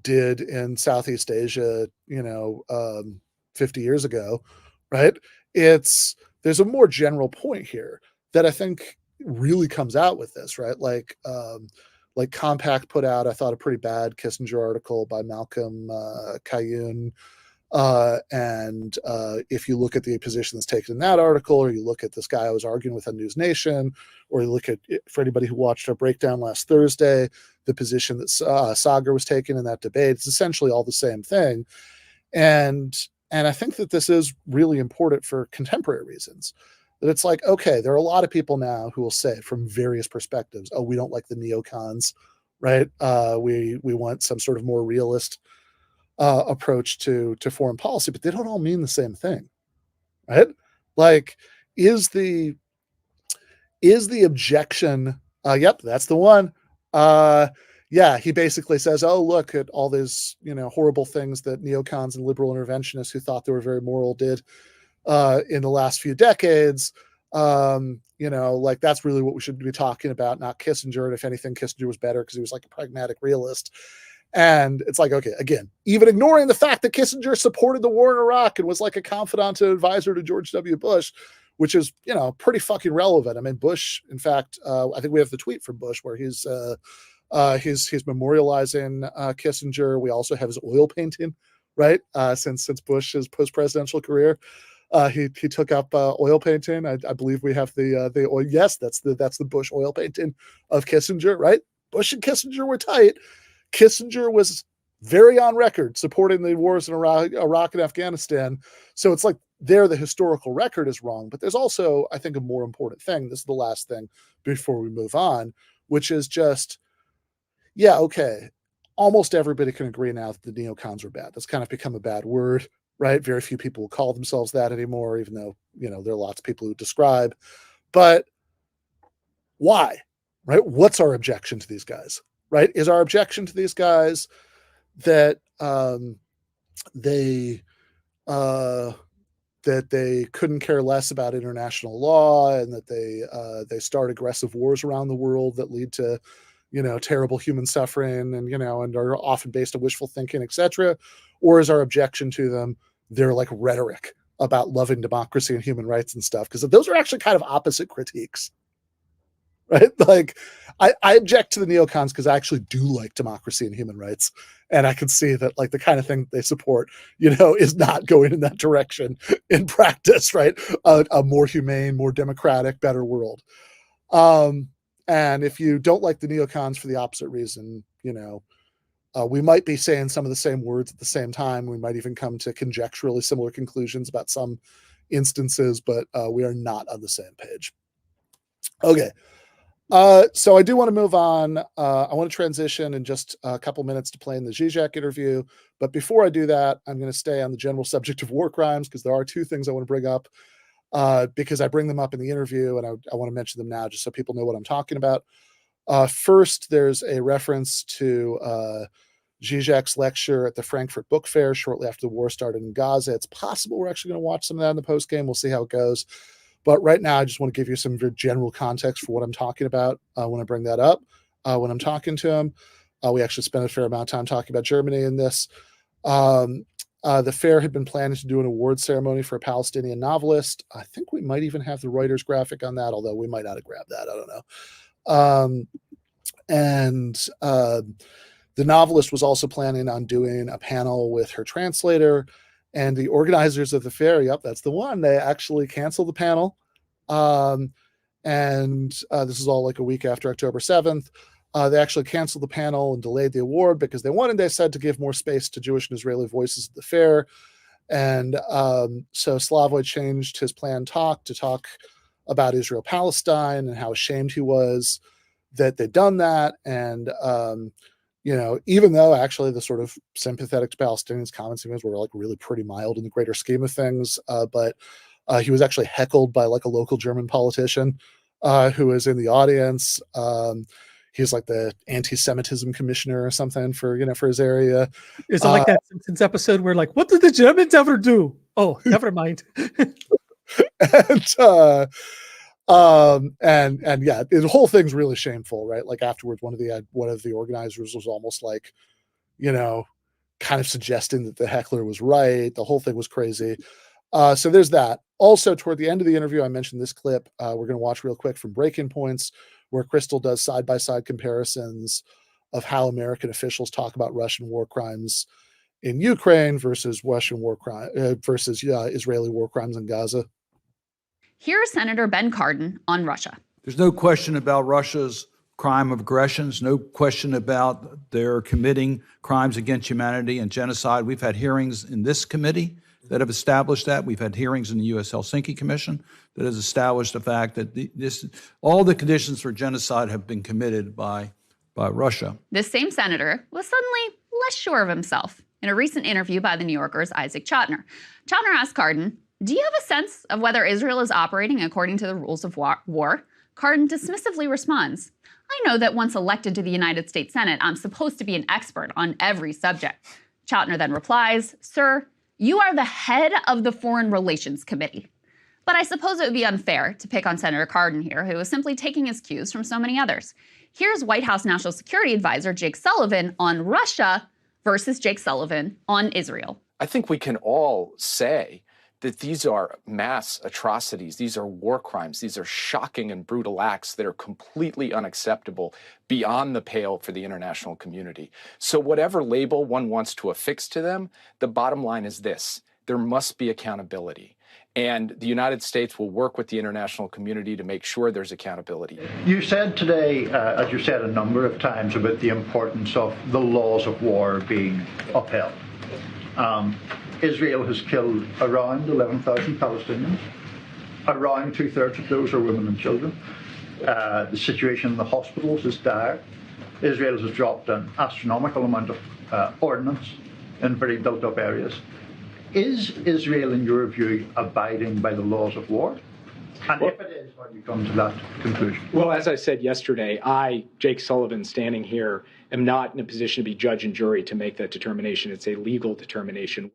did in Southeast Asia, 50 years ago, right? There's a more general point here that I think really comes out with this, right? Like Compact put out, I thought, a pretty bad Kissinger article by Malcolm Cayun. And if you look at the position that's taken in that article, or you look at this guy I was arguing with on News Nation, or you look at, for anybody who watched our breakdown last Thursday, the position that Sagar was taking in that debate, it's essentially all the same thing. And I think that this is really important for contemporary reasons. That it's like, okay, there are a lot of people now who will say from various perspectives, oh, we don't like the neocons, right? We want some sort of more realist approach to foreign policy, but they don't all mean the same thing, right? Like, is the objection, yep, that's the one. Yeah, he basically says, oh, look at all these, horrible things that neocons and liberal interventionists who thought they were very moral did in the last few decades. Like that's really what we should be talking about, not Kissinger. And if anything, Kissinger was better because he was like a pragmatic realist. And it's like, okay, again, even ignoring the fact that Kissinger supported the war in Iraq and was like a confidant and advisor to George W. Bush, which is, pretty fucking relevant. I mean, Bush, in fact, I think we have the tweet from Bush where he's memorializing Kissinger. We also have his oil painting, right? Since Bush's post-presidential career. He took up oil painting. I believe we have the oil. Yes, that's the Bush oil painting of Kissinger, right? Bush and Kissinger were tight. Kissinger was very on record supporting the wars in Iraq and Afghanistan. So it's like there the historical record is wrong. But there's also, I think, a more important thing. This is the last thing before we move on, which is just, yeah, okay. Almost everybody can agree now that the neocons are bad. That's kind of become a bad word, right? Very few people will call themselves that anymore, even though, there are lots of people who describe. But why, right? What's our objection to these guys, right? Is our objection to these guys that they couldn't care less about international law and that they start aggressive wars around the world that lead to, terrible human suffering and, and are often based on wishful thinking, etc.? Or is our objection to them their like rhetoric about loving democracy and human rights and stuff? Because those are actually kind of opposite critiques, right? Like I object to the neocons because I actually do like democracy and human rights. And I can see that like the kind of thing they support, is not going in that direction in practice, right? A more humane, more democratic, better world. And if you don't like the neocons for the opposite reason, we might be saying some of the same words at the same time. We might even come to conjecturally similar conclusions about some instances, but we are not on the same page. Okay. So I do want to move on. I want to transition in just a couple minutes to playing the Zizek interview. But before I do that, I'm going to stay on the general subject of war crimes because there are two things I want to bring up because I bring them up in the interview and I want to mention them now just so people know what I'm talking about. First, there's a reference to Zizek's lecture at the Frankfurt Book Fair shortly after the war started in Gaza. It's possible we're actually going to watch some of that in the postgame. We'll see how it goes. But right now, I just want to give you some very general context for what I'm talking about when I bring that up. When I'm talking to him, we actually spent a fair amount of time talking about Germany in this. The fair had been planning to do an award ceremony for a Palestinian novelist. I think we might even have the Reuters graphic on that, although we might not have grabbed that. I don't know. The novelist was also planning on doing a panel with her translator. And the organizers of the fair, yep, that's the one. They actually canceled the panel. This is all like a week after October 7th. They actually canceled the panel and delayed the award because they said, to give more space to Jewish and Israeli voices at the fair. And so Slavoj changed his planned talk to talk about Israel-Palestine and how ashamed he was that they'd done that. And even though actually the sort of sympathetic to Palestinians comments he made were like really pretty mild in the greater scheme of things, but he was actually heckled by like a local German politician who was in the audience. He's like the anti-Semitism commissioner or something for his area. Is it like that Simpsons episode where like, what did the Germans ever do? Oh, never mind. And yeah, the whole thing's really shameful, right? Like afterwards, one of the organizers was almost like, kind of suggesting that the heckler was right. The whole thing was crazy. So there's that. Also, toward the end of the interview, I mentioned this clip. We're going to watch real quick from Breaking Points, where Crystal does side-by-side comparisons of how American officials talk about Russian war crimes in Ukraine versus Israeli war crimes in Gaza. Here's Senator Ben Cardin on Russia. There's no question about Russia's crime of aggressions, no question about their committing crimes against humanity and genocide. We've had hearings in this committee that have established that. We've had hearings in the U.S. Helsinki Commission that has established the fact that all the conditions for genocide have been committed by Russia. This same senator was suddenly less sure of himself in a recent interview by the New Yorker's Isaac Chotiner. Chotiner asked Cardin, do you have a sense of whether Israel is operating according to the rules of war? Cardin dismissively responds, I know that once elected to the United States Senate, I'm supposed to be an expert on every subject. Chotiner then replies, Sir, you are the head of the Foreign Relations Committee. But I suppose it would be unfair to pick on Senator Cardin here, who is simply taking his cues from so many others. Here's White House National Security Advisor Jake Sullivan on Russia versus Jake Sullivan on Israel. I think we can all say that these are mass atrocities. These are war crimes. These are shocking and brutal acts that are completely unacceptable, beyond the pale for the international community. So whatever label one wants to affix to them, the bottom line is this: there must be accountability. And the United States will work with the international community to make sure there's accountability. You said today, as you said a number of times, about the importance of the laws of war being upheld. Israel has killed around 11,000 Palestinians. Around 2/3 of those are women and children. The situation in the hospitals is dire. Israel has dropped an astronomical amount of ordnance in very built-up areas. Is Israel, in your view, abiding by the laws of war? And if it is, how do you come to that conclusion? Well, as I said yesterday, I, Jake Sullivan, standing here, am not in a position to be judge and jury to make that determination. It's a legal determination.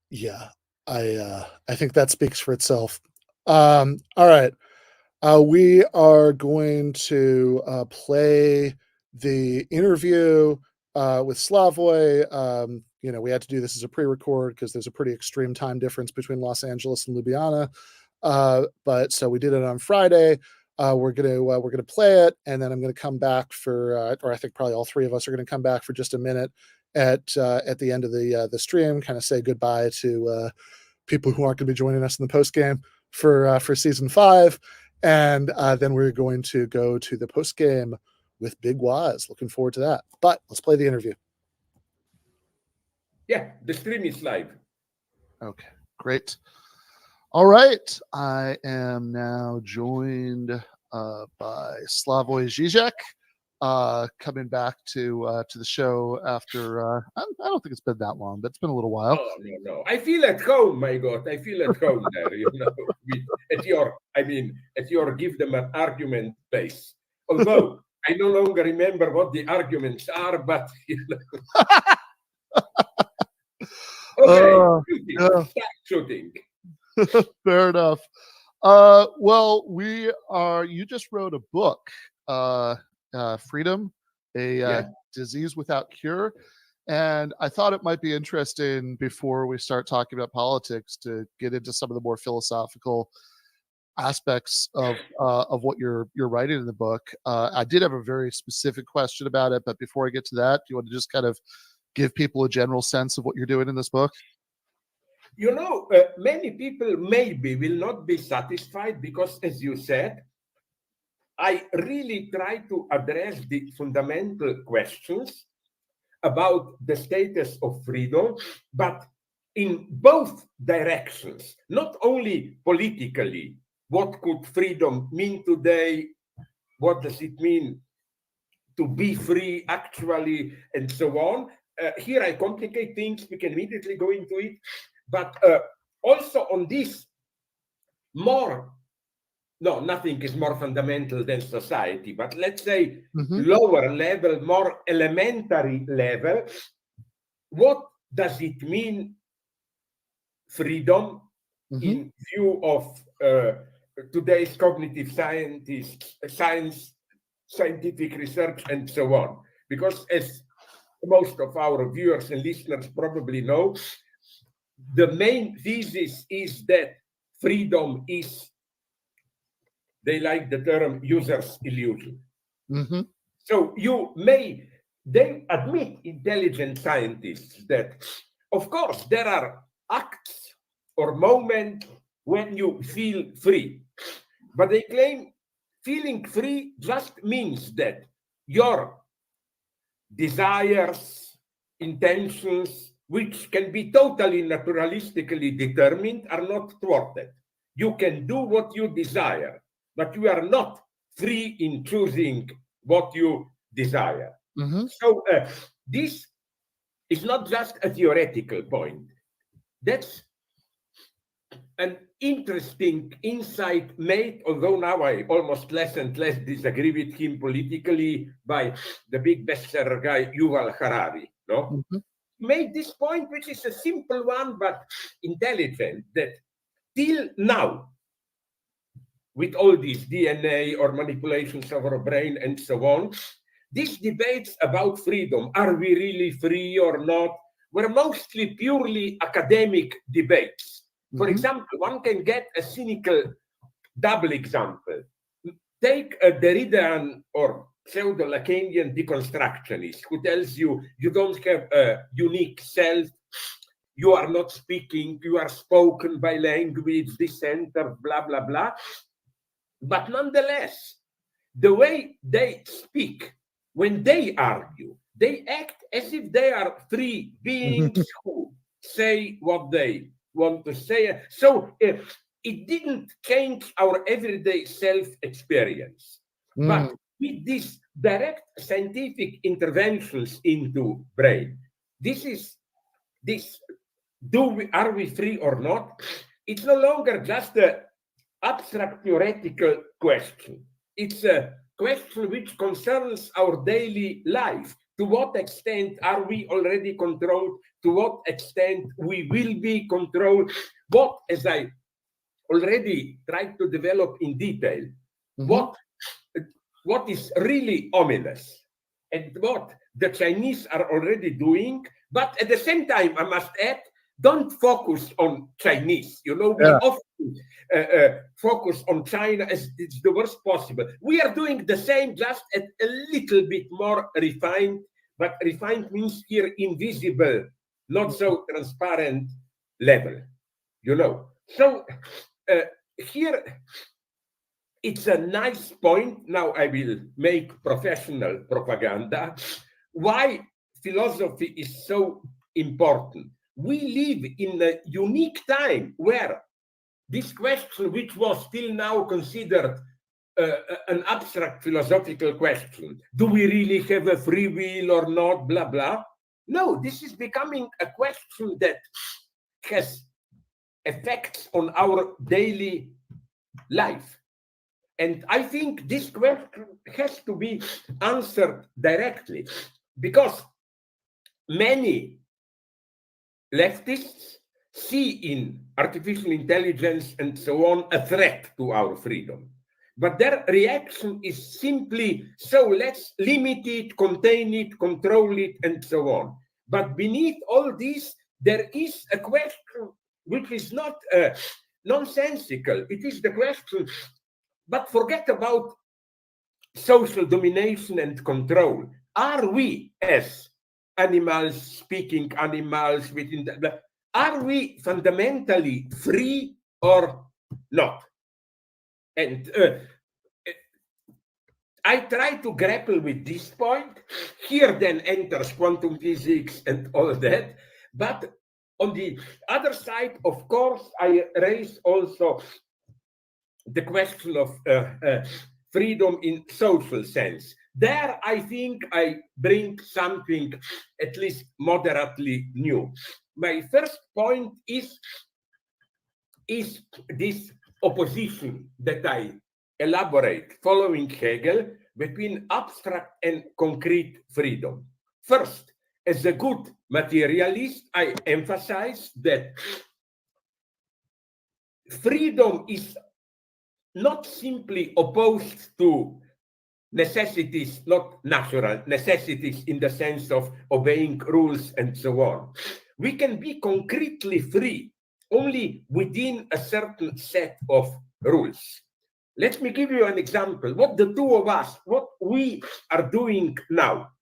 Yeah, I think that speaks for itself. All right. We are going to play the interview with Slavoj. We had to do this as a pre-record because there's a pretty extreme time difference between Los Angeles and Ljubljana. But so we did it on Friday. We're gonna play it, and then I'm gonna come back for, or I think probably all three of us are gonna come back for just a minute at the end of the stream, kind of say goodbye to people who aren't going to be joining us in the post game for season 5, and then we're going to go to the post game with Big Wos. Looking forward to that. But let's play the interview. Yeah, the stream is live. Okay, great. All right, I am now joined by Slavoj Zizek, coming back to the show after I don't think it's been that long, but it's been a little while. Oh, no. I feel at home, my God. I feel at home there, at your give them an argument base. Although I no longer remember what the arguments are, but okay, start shooting. Fair enough. Well, you just wrote a book, Freedom, a disease without cure. And I thought it might be interesting, before we start talking about politics, to get into some of the more philosophical aspects of what you're writing in the book. I did have a very specific question about it, but before I get to that, do you want to just kind of give people a general sense of what you're doing in this book? Many people maybe will not be satisfied because, as you said, I really try to address the fundamental questions about the status of freedom, but in both directions, not only politically. What could freedom mean today? What does it mean to be free actually, and so on? Here I complicate things. We can immediately go into it. But also on this nothing is more fundamental than society, but let's say lower level, more elementary level, what does it mean, freedom, in view of today's cognitive scientific research, and so on? Because as most of our viewers and listeners probably know, the main thesis is that freedom is, they like the term, user's illusion. So they admit, intelligent scientists, that of course there are acts or moments when you feel free, but they claim feeling free just means that your desires, intentions, which can be totally naturalistically determined, are not thwarted. You can do what you desire, but you are not free in choosing what you desire. So this is not just a theoretical point. That's an interesting insight made, although now I almost less and less disagree with him politically, by the big bestseller guy Yuval Harari. No? made this point, which is a simple one but intelligent, that till now, with all these DNA or manipulations of our brain and so on, these debates about freedom, are we really free or not, were mostly purely academic debates. For example, one can get a cynical double example. Take a Derridean or pseudo-Lacanian deconstructionist who tells you you don't have a unique self, you are not speaking, you are spoken by language, dissenter, blah, blah, blah. But nonetheless, the way they speak, when they argue, they act as if they are free beings who say what they want to say. So it didn't change our everyday self-experience. But with these direct scientific interventions into brain, are we free or not? It's no longer just a abstract theoretical question. It's a question which concerns our daily life. To what extent are we already controlled? To what extent we will be controlled? What, as I already tried to develop in detail, what is really ominous and what the Chinese are already doing. But at the same time, I must add, don't focus on Chinese. We often focus on China as it's the worst possible. We are doing the same, just at a little bit more refined, but refined means here invisible, not so transparent level, So here, it's a nice point. Now I will make professional propaganda. Why philosophy is so important. We live in a unique time where this question, which was till now considered an abstract philosophical question, do we really have a free will or not, blah, blah. No, this is becoming a question that has effects on our daily life. And I think this question has to be answered directly, because many leftists see in artificial intelligence and so on a threat to our freedom. But their reaction is simply, so let's limit it, contain it, control it, and so on. But beneath all this, there is a question which is not nonsensical. It is the question, but forget about social domination and control. Are we, as animals, speaking animals, are we fundamentally free or not? And I try to grapple with this point. Here then enters quantum physics and all that. But on the other side, of course, I raise also the question of freedom in social sense. There, I think I bring something at least moderately new. My first point is this opposition that I elaborate following Hegel between abstract and concrete freedom. First, as a good materialist, I emphasize that freedom is not simply opposed to necessities, not natural necessities in the sense of obeying rules and so on. We can be concretely free only within a certain set of rules. Let me give you an example. What the two of us, what we are doing now,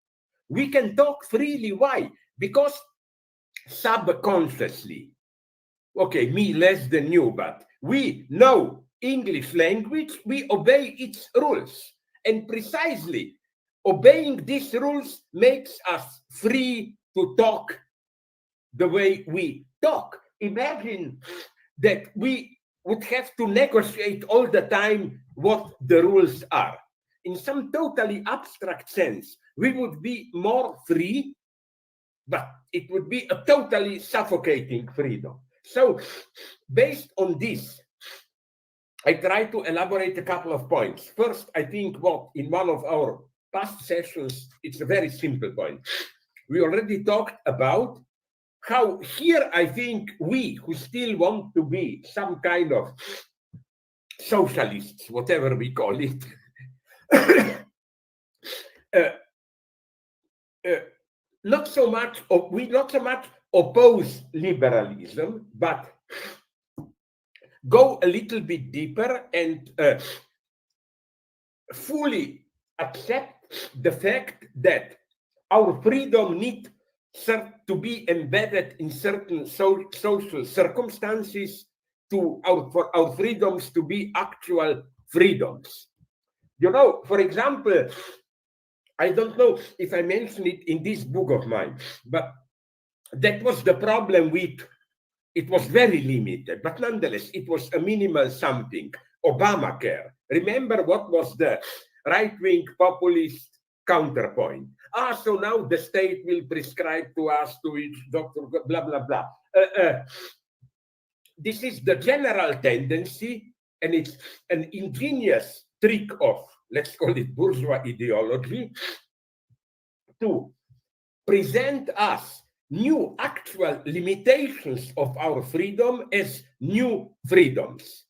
we can talk freely. Why? Because subconsciously, okay, me less than you, but we know English language, we obey its rules. And precisely obeying these rules makes us free to talk the way we talk. Imagine that we would have to negotiate all the time what the rules are. In some totally abstract sense, we would be more free, but it would be a totally suffocating freedom. So based on this, I try to elaborate a couple of points. First, I think what in one of our past sessions, it's a very simple point. we already talked about how here I think we who still want to be some kind of socialists, whatever we call it, not so much oppose liberalism, but go a little bit deeper and fully accept the fact that our freedom needs to be embedded in certain social circumstances for our freedoms to be actual freedoms. You know, for example, I don't know if I mentioned it in this book of mine, but that was the problem with, it was very limited, but nonetheless, it was a minimal something, Obamacare. Remember what was the right-wing populist counterpoint? So now the state will prescribe to us, to each doctor, blah, blah, blah. This is the general tendency, and it's an ingenious trick of, let's call it bourgeois ideology, to present us new actual limitations of our freedom as new freedoms.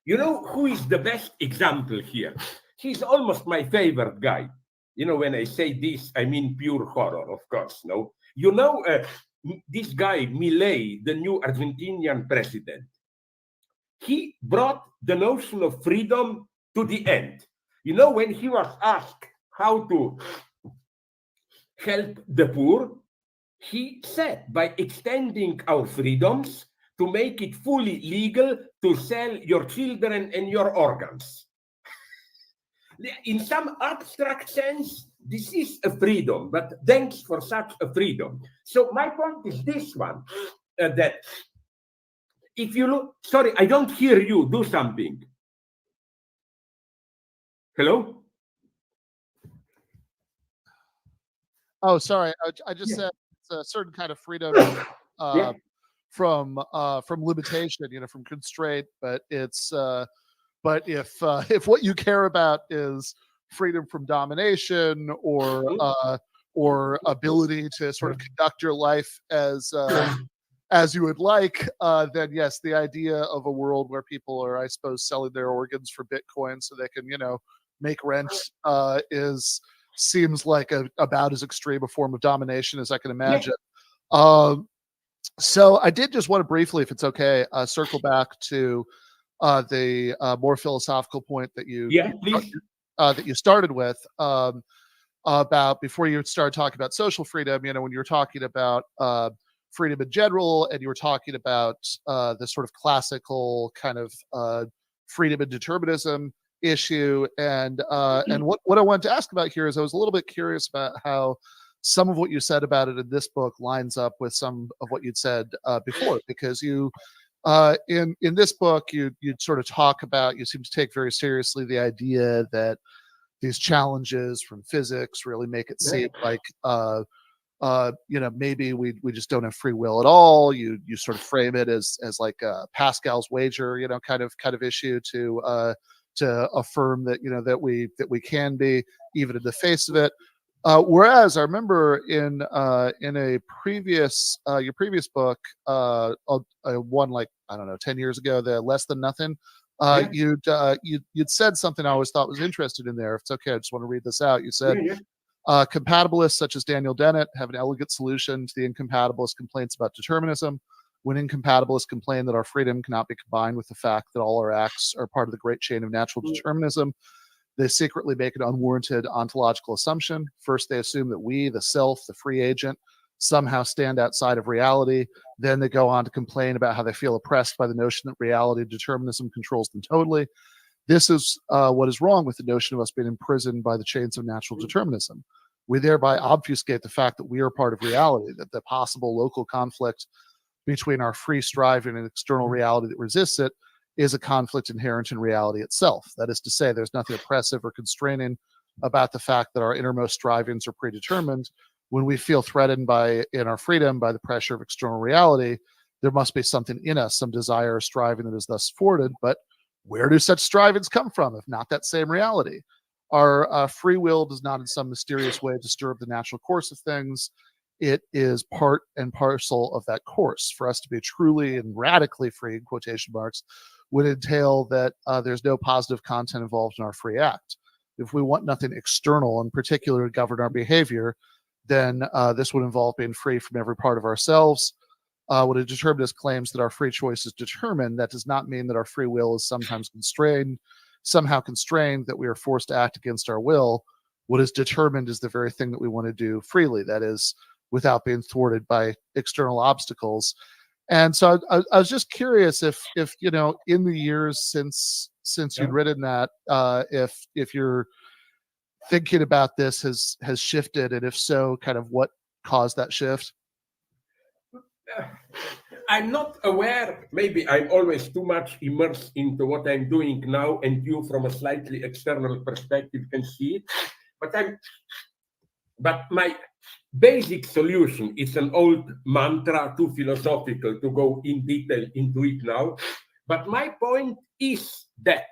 You know who is the best example here? He's almost my favorite guy. You know, when I say this, I mean pure horror, of course, no? You know, this guy, Milei, the new Argentinian president, he brought the notion of freedom to the end. You know, when he was asked how to help the poor, he said, by extending our freedoms to make it fully legal to sell your children and your organs. In some abstract sense, this is a freedom, but thanks for such a freedom. So my point is this one, that if you look, sorry, I don't hear you, do something. Hello? Oh, sorry. I just said it's a certain kind of freedom from limitation, you know, from constraint. But it's but if what you care about is freedom from domination or ability to sort of conduct your life as you would like, then yes, the idea of a world where people are, I suppose, selling their organs for Bitcoin so they can, you know, make rent seems like about as extreme a form of domination as I can imagine. So I did just want to briefly, if it's okay, circle back to the more philosophical point that you that you started with about before you started talking about social freedom. You know, when you were talking about freedom in general, and you were talking about the sort of classical kind of freedom and determinism issue, and what I wanted to ask about here is I was a little bit curious about how some of what you said about it in this book lines up with some of what you'd said before, because you in this book you'd sort of talk about, you seem to take very seriously the idea that these challenges from physics really make it seem like you know, maybe we just don't have free will at all. You sort of frame it as like Pascal's wager, you know, kind of issue to affirm that, you know, that we can be even in the face of it. Whereas I remember in a previous your previous book, one like, I don't know, 10 years ago, the Less Than Nothing, you'd said something I always thought was interesting in there. If it's okay, I just want to read this out. You said, compatibilists such as Daniel Dennett have an elegant solution to the incompatibilist complaints about determinism. When incompatibilists complain that our freedom cannot be combined with the fact that all our acts are part of the great chain of natural determinism, they secretly make an unwarranted ontological assumption. First, they assume that we, the self, the free agent, somehow stand outside of reality. Then they go on to complain about how they feel oppressed by the notion that reality determinism controls them totally. This is what is wrong with the notion of us being imprisoned by the chains of natural determinism. We thereby obfuscate the fact that we are part of reality, that the possible local conflict between our free striving and external reality that resists it is a conflict inherent in reality itself. That is to say, there's nothing oppressive or constraining about the fact that our innermost strivings are predetermined. When we feel threatened in our freedom by the pressure of external reality, there must be something in us, some desire or striving that is thus thwarted. But where do such strivings come from, if not that same reality? Our free will does not in some mysterious way disturb the natural course of things. it is part and parcel of that course. For us to be truly and radically free, in quotation marks, would entail that there's no positive content involved in our free act. If we want nothing external in particular to govern our behavior, then this would involve being free from every part of ourselves. What a determinist claims that our free choice is determined, that does not mean that our free will is sometimes somehow constrained, that we are forced to act against our will. What is determined is the very thing that we want to do freely, that is, without being thwarted by external obstacles. And so I was just curious if you know, in the years since you'd written that, if your thinking about this has shifted, and if so, kind of what caused that shift? I'm not aware, maybe I'm always too much immersed into what I'm doing now, and you from a slightly external perspective can see it, but my basic solution is an old mantra, too philosophical to go in detail into it now. But my point is that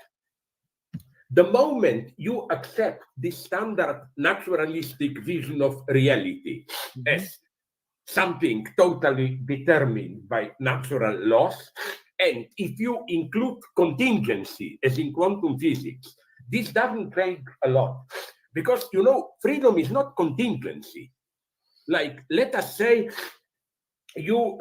the moment you accept the standard naturalistic vision of reality as something totally determined by natural laws, and if you include contingency, as in quantum physics, this doesn't change a lot. Because, you know, freedom is not contingency. Like, let us say you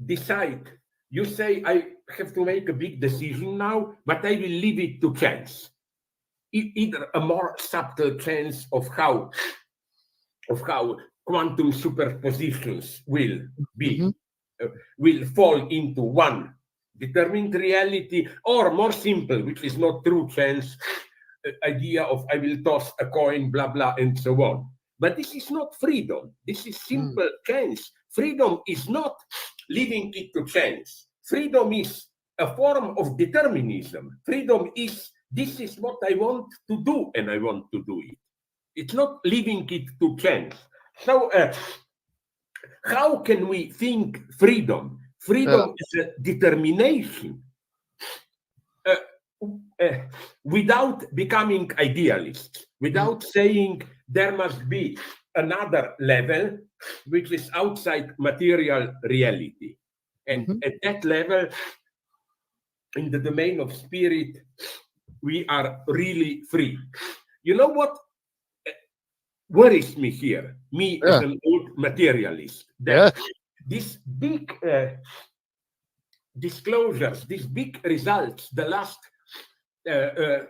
decide, you say, I have to make a big decision now, but I will leave it to chance. Either a more subtle chance of how quantum superpositions will be, will fall into one determined reality, or more simple, which is not true chance, idea of I will toss a coin, blah, blah, and so on. But this is not freedom. This is simple chance. Freedom is not leaving it to chance. Freedom is a form of determinism. Freedom is, this is what I want to do, and I want to do it. It's not leaving it to chance. So how can we think freedom? Freedom is a determination without becoming idealists, without saying there must be another level which is outside material reality. And at that level, in the domain of spirit, we are really free. You know what worries me here, me as an old materialist, that these big disclosures, these big results, the last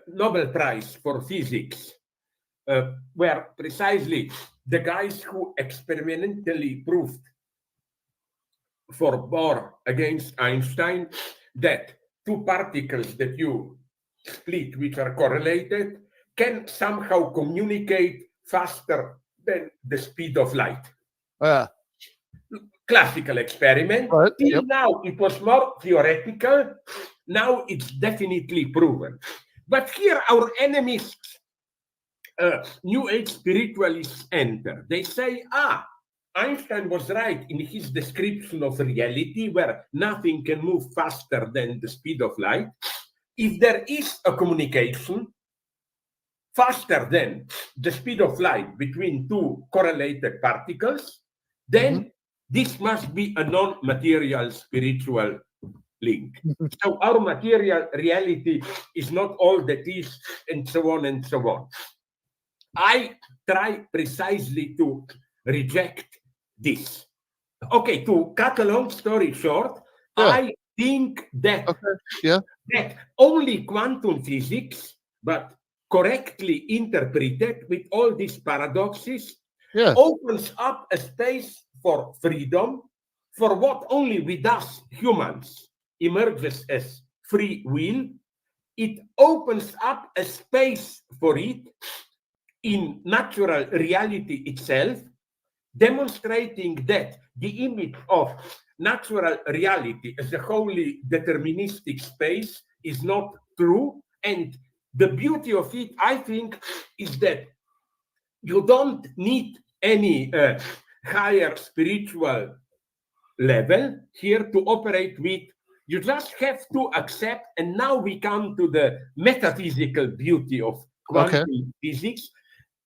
Nobel Prize for Physics, were precisely the guys who experimentally proved for Bohr against Einstein that two particles that you split, which are correlated, can somehow communicate faster than the speed of light. Classical experiment. Till now, it was more theoretical. Now it's definitely proven. But here our enemies, New Age spiritualists, enter. They say, Einstein was right in his description of reality, where nothing can move faster than the speed of light. If there is a communication faster than the speed of light between two correlated particles, then this must be a non-material spiritual link. So our material reality is not all that is, and so on and so on. I try precisely to reject this. Okay, to cut a long story short, I think that, that only quantum physics, but correctly interpreted with all these paradoxes, opens up a space for freedom, for what only with us humans emerges as free will. It opens up a space for it in natural reality itself, demonstrating that the image of natural reality as a wholly deterministic space is not true. And the beauty of it, I think, is that you don't need any higher spiritual level here to operate with. You just have to accept, and now we come to the metaphysical beauty of quantum physics.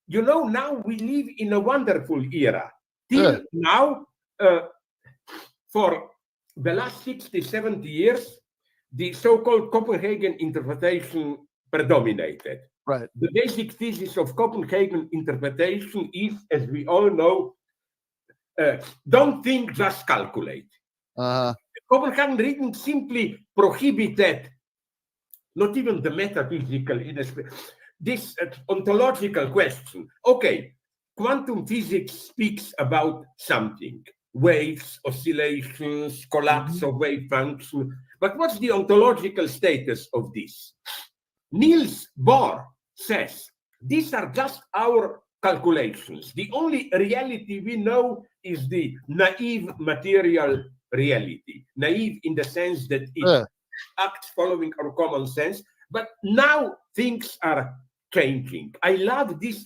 You know, now we live in a wonderful era. Till now, for the last 60, 70 years, the so-called Copenhagen interpretation predominated. Right. The basic thesis of Copenhagen interpretation is, as we all know, don't think, just calculate. The Copenhagen reading simply prohibited not even the metaphysical, this ontological question. Okay, quantum physics speaks about something, waves, oscillations, collapse of wave function, but what's the ontological status of this? Niels Bohr says, these are just our calculations. The only reality we know is the naive material reality. Naive in the sense that it acts following our common sense, but now things are changing. I love this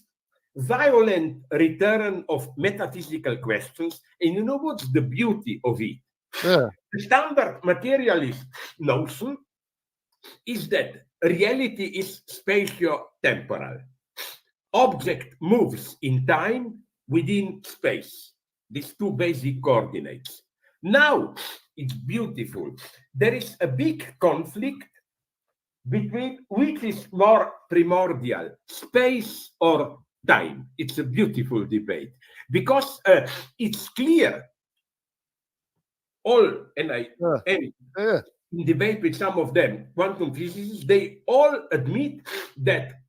violent return of metaphysical questions, and you know what's the beauty of it? The standard materialist notion is that reality is spatio-temporal. Object moves in time within space, these two basic coordinates. Now, it's beautiful. There is a big conflict between which is more primordial, space or time. It's a beautiful debate because it's clear. In debate with some of them, quantum physicists, they all admit that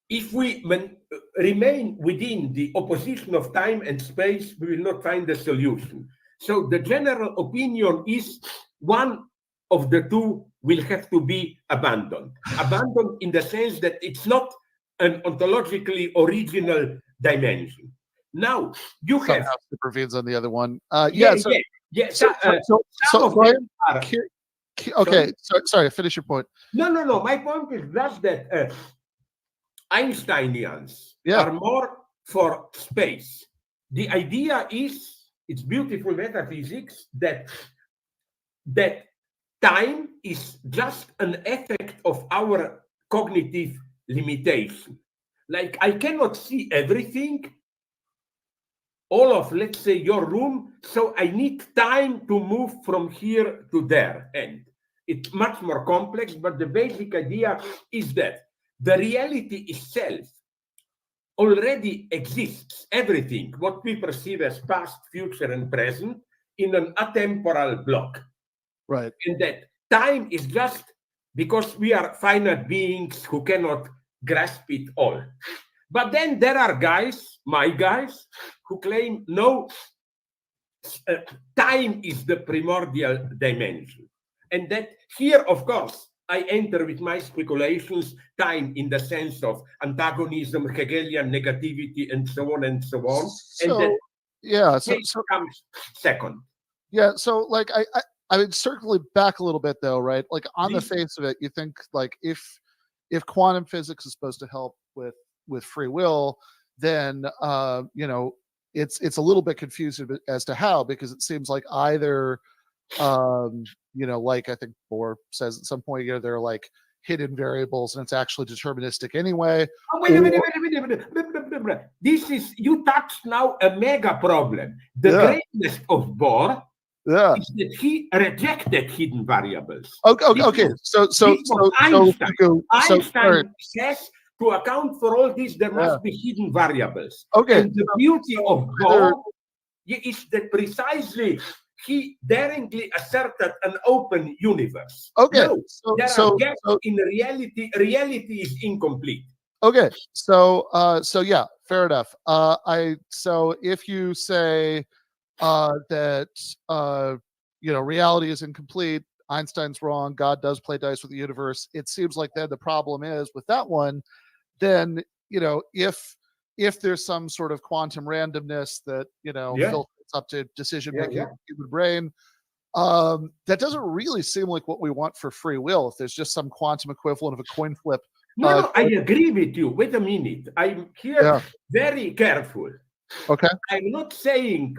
if we remain within the opposition of time and space, we will not find a solution. So the general opinion is one of the two will have to be abandoned. Abandoned in the sense that it's not an ontologically original dimension. Now, you somehow have supervenes on the other one. Sorry, finish your point. No. My point is just that Einsteinians are more for space. The idea is, it's beautiful metaphysics, that time is just an effect of our cognitive limitation. Like, I cannot see everything, all of, let's say, your room, so I need time to move from here to there. And it's much more complex, but the basic idea is that the reality itself already exists, everything, what we perceive as past, future, and present, in an atemporal block. Right. And that time is just because we are finite beings who cannot grasp it all. But then there are guys, my guys, who claim no, time is the primordial dimension. And that here, of course, I enter with my speculations time in the sense of antagonism, Hegelian negativity, and so on and so on. So comes second. Yeah, so like I would circle it back a little bit though, right? Like on the face of it, you think like if quantum physics is supposed to help with free will, then it's a little bit confusing as to how, because it seems like either like I think Bohr says at some point, there are like hidden variables and it's actually deterministic anyway. Oh, wait a minute. This is, you touched now a mega problem. The greatness of Bohr is that he rejected hidden variables. Okay. So Einstein says to account for all this, there must be hidden variables. Okay. And the beauty of Bohr is that precisely he daringly asserted an open universe. Okay. No, there are gaps in reality. Reality is incomplete. Okay. So yeah, fair enough. So if you say that reality is incomplete, Einstein's wrong, God does play dice with the universe, it seems like then the problem is with that one, then if there's some sort of quantum randomness that filters up to decision making in the human brain, that doesn't really seem like what we want for free will. If there's just some quantum equivalent of a coin flip. No, I agree with you. Wait a minute. I'm here very careful. Okay. I'm not saying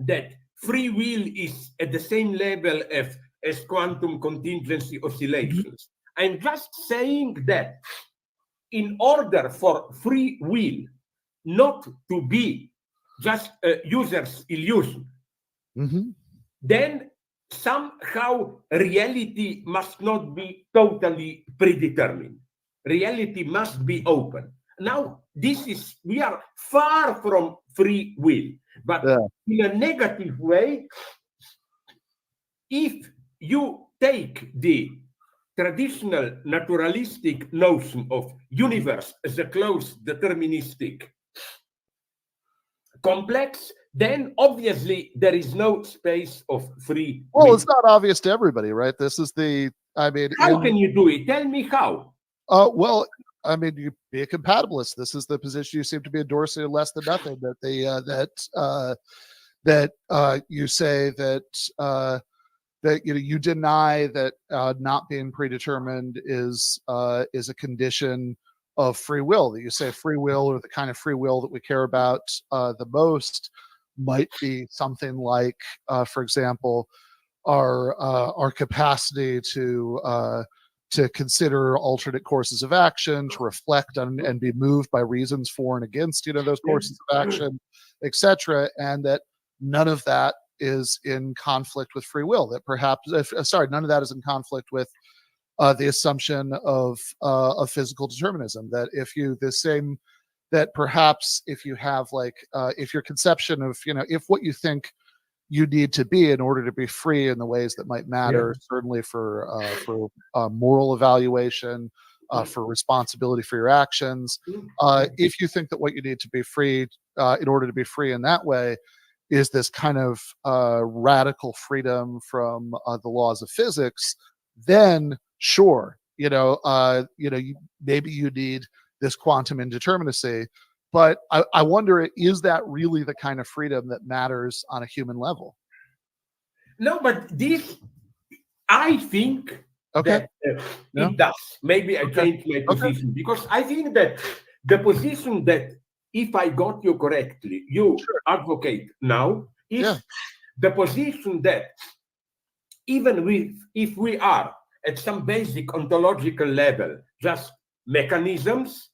that free will is at the same level as quantum contingency oscillations. I'm just saying that in order for free will not to be just a user's illusion, then somehow reality must not be totally predetermined. Reality must be open. Now, we are far from free will, but in a negative way, if you take the traditional naturalistic notion of universe as a closed deterministic complex, then obviously there is no space of free will. Well, it's not obvious to everybody, right? This is how can you do it? Tell me how. Well, I mean, you be a compatibilist. This is the position you seem to be endorsing less than nothing, that you say that you deny that not being predetermined is a condition of free will, that you say free will, or the kind of free will that we care about the most, might be something like, for example, our capacity to consider alternate courses of action, to reflect on and be moved by reasons for and against, those courses of action, etc., and that none of that is in conflict with free will. That perhaps, none of that is in conflict with the assumption of physical determinism. That perhaps if you have if your conception of if what you think you need to be in order to be free in the ways that might matter, certainly for moral evaluation, for responsibility for your actions. If you think that what you need to be free in order to be free in that way is this kind of radical freedom from the laws of physics, then sure, maybe you need this quantum indeterminacy. But I wonder, is that really the kind of freedom that matters on a human level? No, but I think that it does. Maybe I changed my position, because I think that the position that, if I got you correctly, you advocate now, is the position that even if we are at some basic ontological level just mechanisms,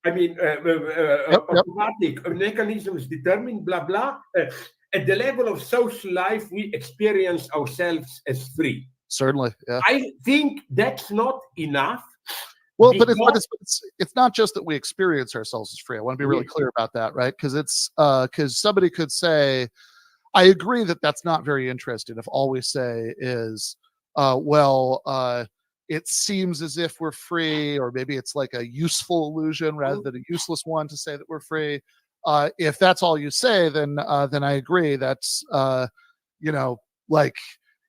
I mean, automatic mechanisms determined, blah, blah. At the level of social life, we experience ourselves as free. Certainly, yeah. I think that's not enough. Well, but it's not just that we experience ourselves as free. I want to be really clear about that, right? Because somebody could say, I agree that that's not very interesting if all we say is, it seems as if we're free, or maybe it's like a useful illusion rather than a useless one to say that we're free. If that's all you say, then I agree. That's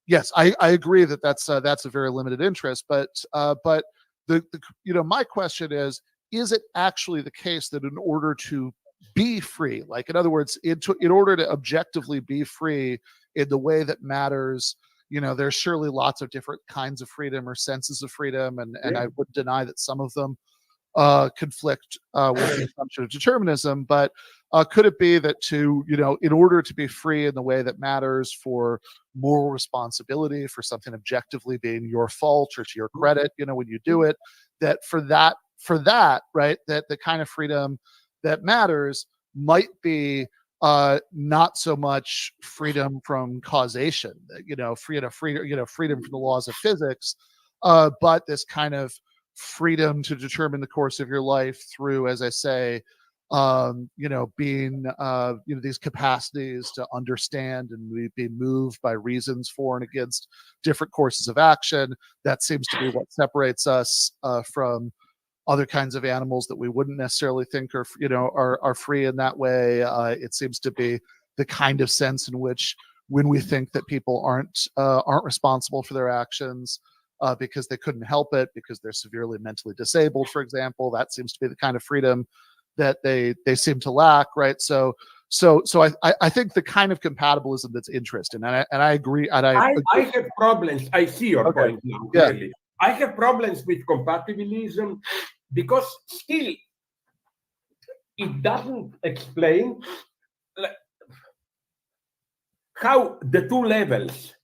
yes, I agree that that's a very limited interest. But my question is it actually the case that in order to be free, like in other words, in order to objectively be free in the way that matters, there's surely lots of different kinds of freedom or senses of freedom, and I would deny that some of them conflict with the assumption of determinism. But could it be that in order to be free in the way that matters for moral responsibility, for something objectively being your fault or to your credit, when you do it, that for that, right, that the kind of freedom that matters might be not so much freedom from causation, freedom from the laws of physics, but this kind of freedom to determine the course of your life through, as I say, being these capacities to understand and be moved by reasons for and against different courses of action. That seems to be what separates us from other kinds of animals that we wouldn't necessarily think are free in that way. It seems to be the kind of sense in which, when we think that people aren't responsible for their actions because they couldn't help it, because they're severely mentally disabled, for example, that seems to be the kind of freedom that they seem to lack, right? So I think the kind of compatibilism that's interesting, and I agree. And I have problems. I see your point now, clearly. I have problems with compatibilism because still it doesn't explain how the two levels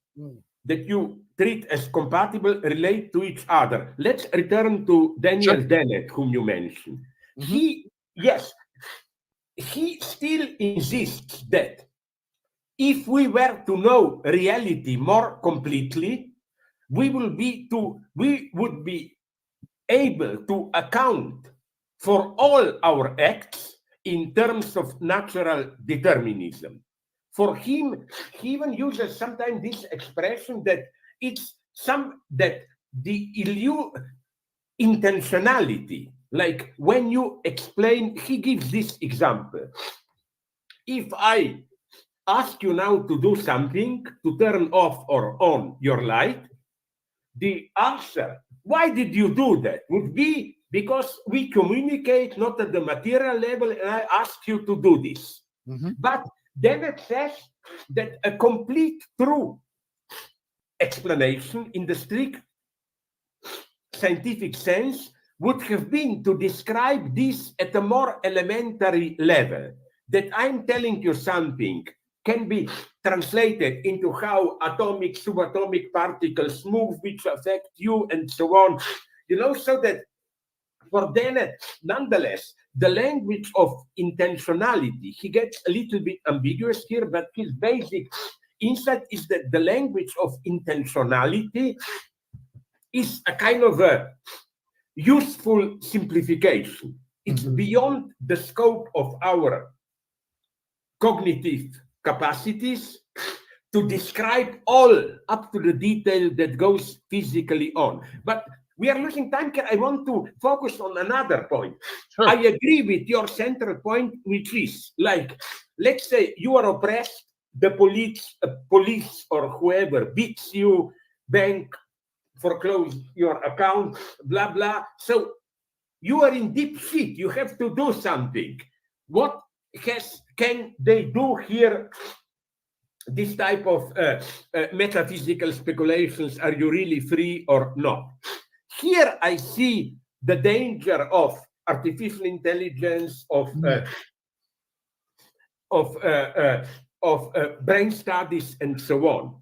that you treat as compatible relate to each other. Let's return to Daniel Dennett, whom you mentioned. he still insists that if we were to know reality more completely, we would be able to account for all our acts in terms of natural determinism. For him, he even uses sometimes this expression that it's the intentionality. Like when you explain, he gives this example. If I ask you now to do something, to turn off or on your light, the answer, why did you do that, would be because we communicate not at the material level and I ask you to do this. But then it says that a complete true explanation in the strict scientific sense would have been to describe this at a more elementary level, that I'm telling you something can be translated into how atomic, subatomic particles move, which affect you, and so on. So that for Dennett, nonetheless, the language of intentionality, he gets a little bit ambiguous here, but his basic insight is that the language of intentionality is a kind of a useful simplification. It's beyond the scope of our cognitive capacities to describe all up to the detail that goes physically on. But we are losing time here. I want to focus on another point. Sure. I agree with your central point, which is like, let's say you are oppressed, the police or whoever beats you, bank foreclose your account, blah, blah. So you are in deep shit. You have to do something. What can they do here? This type of metaphysical speculations, are you really free or not? Here I see the danger of artificial intelligence, of brain studies, and so on.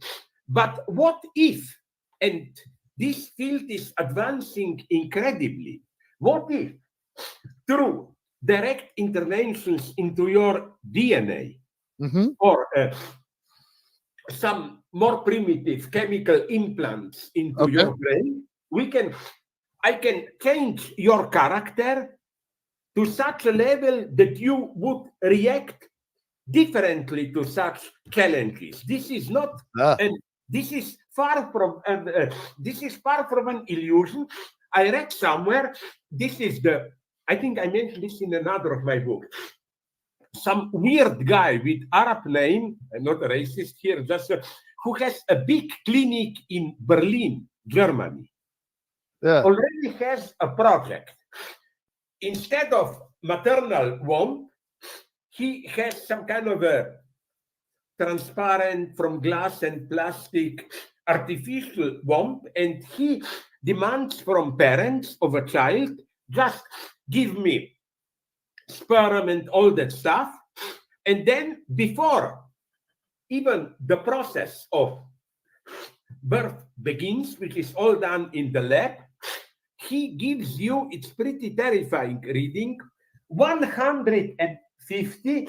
But what if, and this field is advancing incredibly, what if through direct interventions into your DNA or some more primitive chemical implants into your brain, I can change your character to such a level that you would react differently to such challenges. This is not, and this is far from an illusion. I read somewhere, this is I think I mentioned this in another of my books. Some weird guy with Arab name, I'm not a racist here, just who has a big clinic in Berlin, Germany, already has a project. Instead of maternal womb, he has some kind of a transparent from glass and plastic artificial womb, and he demands from parents of a child, just give me sperm and all that stuff, and then before even the process of birth begins, which is all done in the lab, he gives you, it's pretty terrifying reading, 150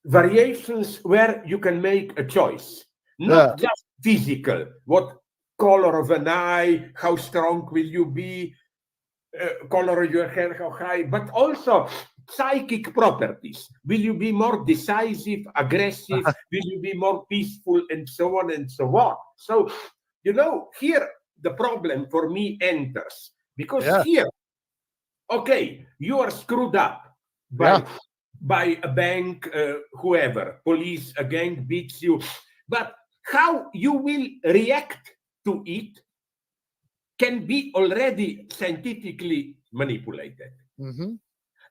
variations where you can make a choice, not just physical, what color of an eye, how strong will you be, color of your hair, how high, but also psychic properties. Will you be more decisive, aggressive? Will you be more peaceful, and so on and so on? So, here the problem for me enters, because here, okay, you are screwed up by a bank, whoever, police, a gang beats you, but how you will react to it can be already scientifically manipulated.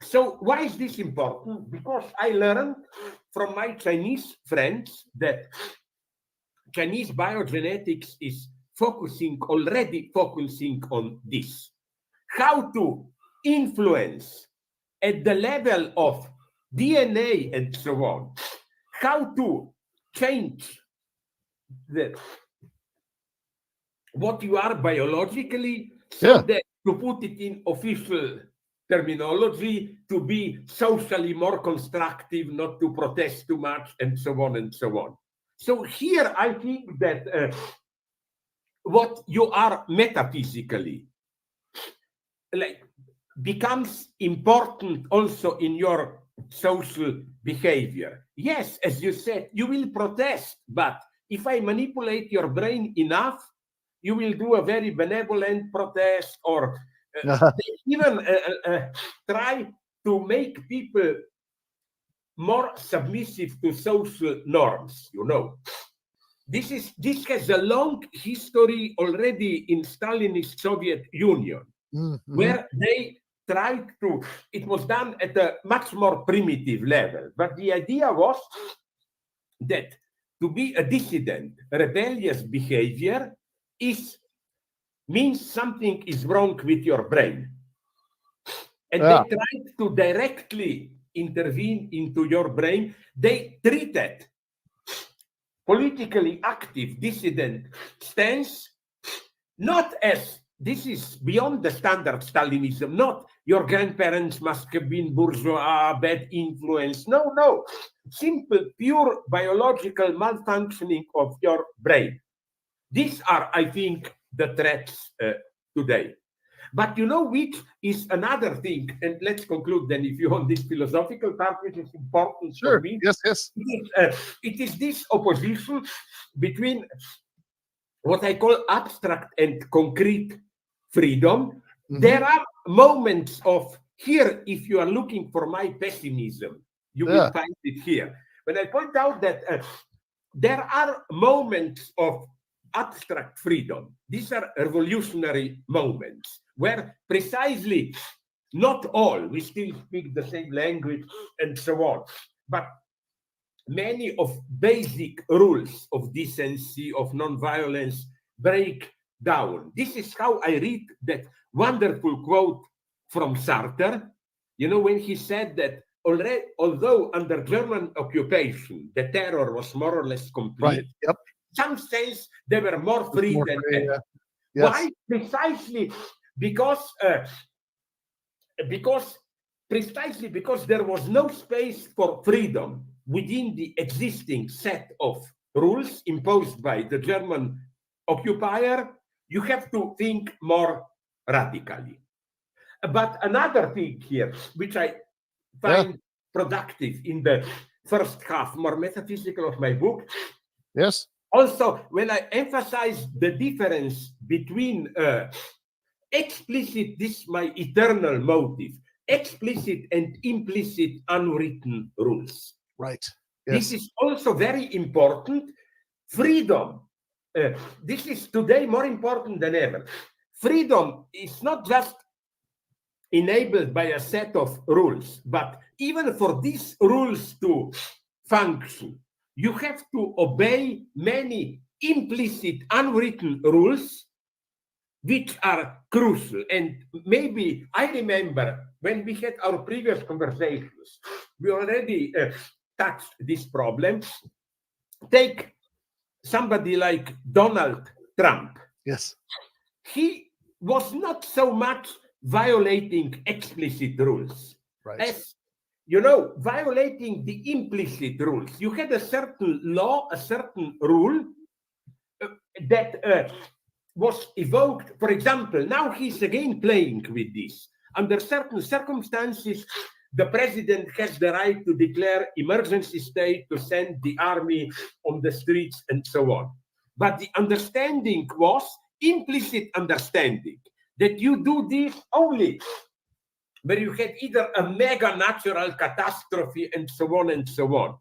So why is this important? Because I learned from my Chinese friends that Chinese biogenetics is already focusing on this. How to influence at the level of DNA and so on, how to change what you are biologically, so that to put it in official terminology, to be socially more constructive, not to protest too much, and so on and so on. So here I think that what you are metaphysically like becomes important also in your social behavior. Yes, as you said, you will protest, but if I manipulate your brain enough, you will do a very benevolent protest, or even try to make people more submissive to social norms, you know. This has a long history already in Stalinist Soviet Union, where they tried to, it was done at a much more primitive level. But the idea was that to be a dissident, rebellious behavior means something is wrong with your brain. And they tried to directly intervene into your brain. They treated politically active dissident stance not as, this is beyond the standard Stalinism, not your grandparents must have been bourgeois, bad influence. No, no. Simple, pure biological malfunctioning of your brain. These are, I think, the threats today. But you know which is another thing, and let's conclude then if you want this philosophical part, which is important for me. Yes, yes. It is this opposition between what I call abstract and concrete freedom. There are moments of here, if you are looking for my pessimism, you will find it here. When I point out that there are moments of abstract freedom, these are revolutionary moments where precisely not all, we still speak the same language and so on, but many of basic rules of decency, of nonviolence break down. This is how I read that wonderful quote from Sartre, you know, when he said that already, although under German occupation, the terror was more or less complete, in some sense, they were more free than ever. Why? Precisely because there was no space for freedom within the existing set of rules imposed by the German occupier. You have to think more radically. But another thing here, which I find productive in the first half, more metaphysical of my book. Yes. Also, when I emphasize the difference between explicit, this is my eternal motive, explicit and implicit unwritten rules. Right. This is also very important. Freedom. This is today more important than ever. Freedom is not just enabled by a set of rules, but even for these rules to function, you have to obey many implicit, unwritten rules, which are crucial. And maybe I remember when we had our previous conversations, we already touched this problem. Take somebody like Donald Trump. Yes. He was not so much violating explicit rules as, you know, violating the implicit rules. You had a certain law, a certain rule that was evoked. For example, now he's again playing with this. Under certain circumstances, the president has the right to declare emergency state, to send the army on the streets, and so on. But the understanding was implicit understanding that you do this only where you had either a mega natural catastrophe and so on and so on.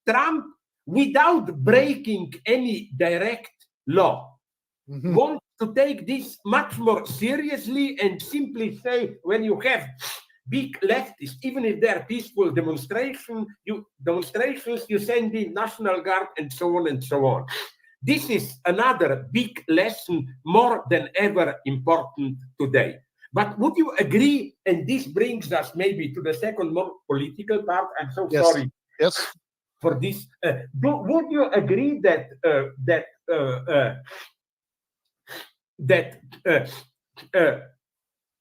Trump, without breaking any direct law, wants to take this much more seriously and simply say, when you have big leftists, even if they're peaceful demonstrations, you send in National Guard and so on and so on. This is another big lesson, more than ever important today. But would you agree, and this brings us maybe to the second more political part, I'm so sorry for this, would you agree that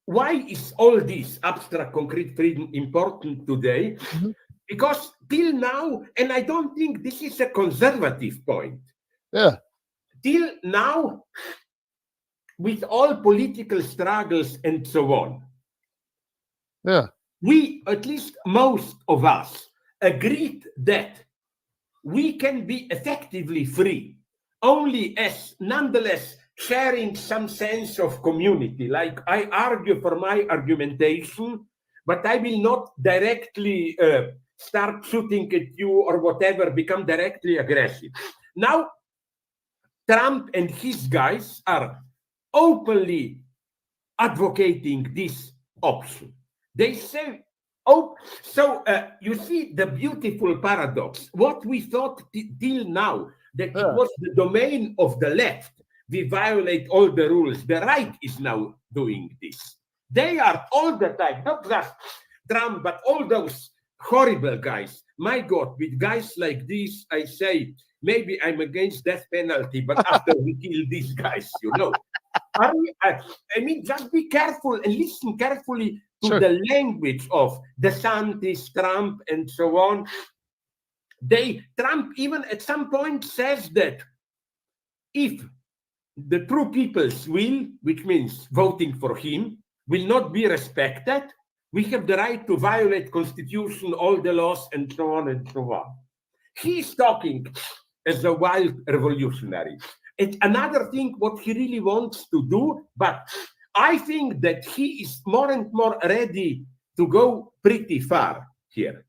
why is all this abstract concrete freedom important today? Mm-hmm. Because till now, and I don't think this is a conservative point. Yeah. Till now, with all political struggles and so on, yeah, we, at least most of us, agreed that we can be effectively free only as nonetheless sharing some sense of community. Like I argue for my argumentation, but I will not directly start shooting at you or whatever, become directly aggressive. Now, Trump and his guys are openly advocating this option. They say, you see the beautiful paradox. What we thought till now, that it was the domain of the left, we violate all the rules. The right is now doing this. They are all the time, not just Trump, but all those horrible guys. My God, with guys like this, I say, maybe I'm against death penalty, but after we kill these guys, you know. I mean, just be careful and listen carefully to the language of DeSantis, Trump, and so on. Trump even at some point says that if the true people's will, which means voting for him, will not be respected, we have the right to violate Constitution, all the laws, and so on and so on. He's talking as a wild revolutionary. It's another thing what he really wants to do, but I think that he is more and more ready to go pretty far here.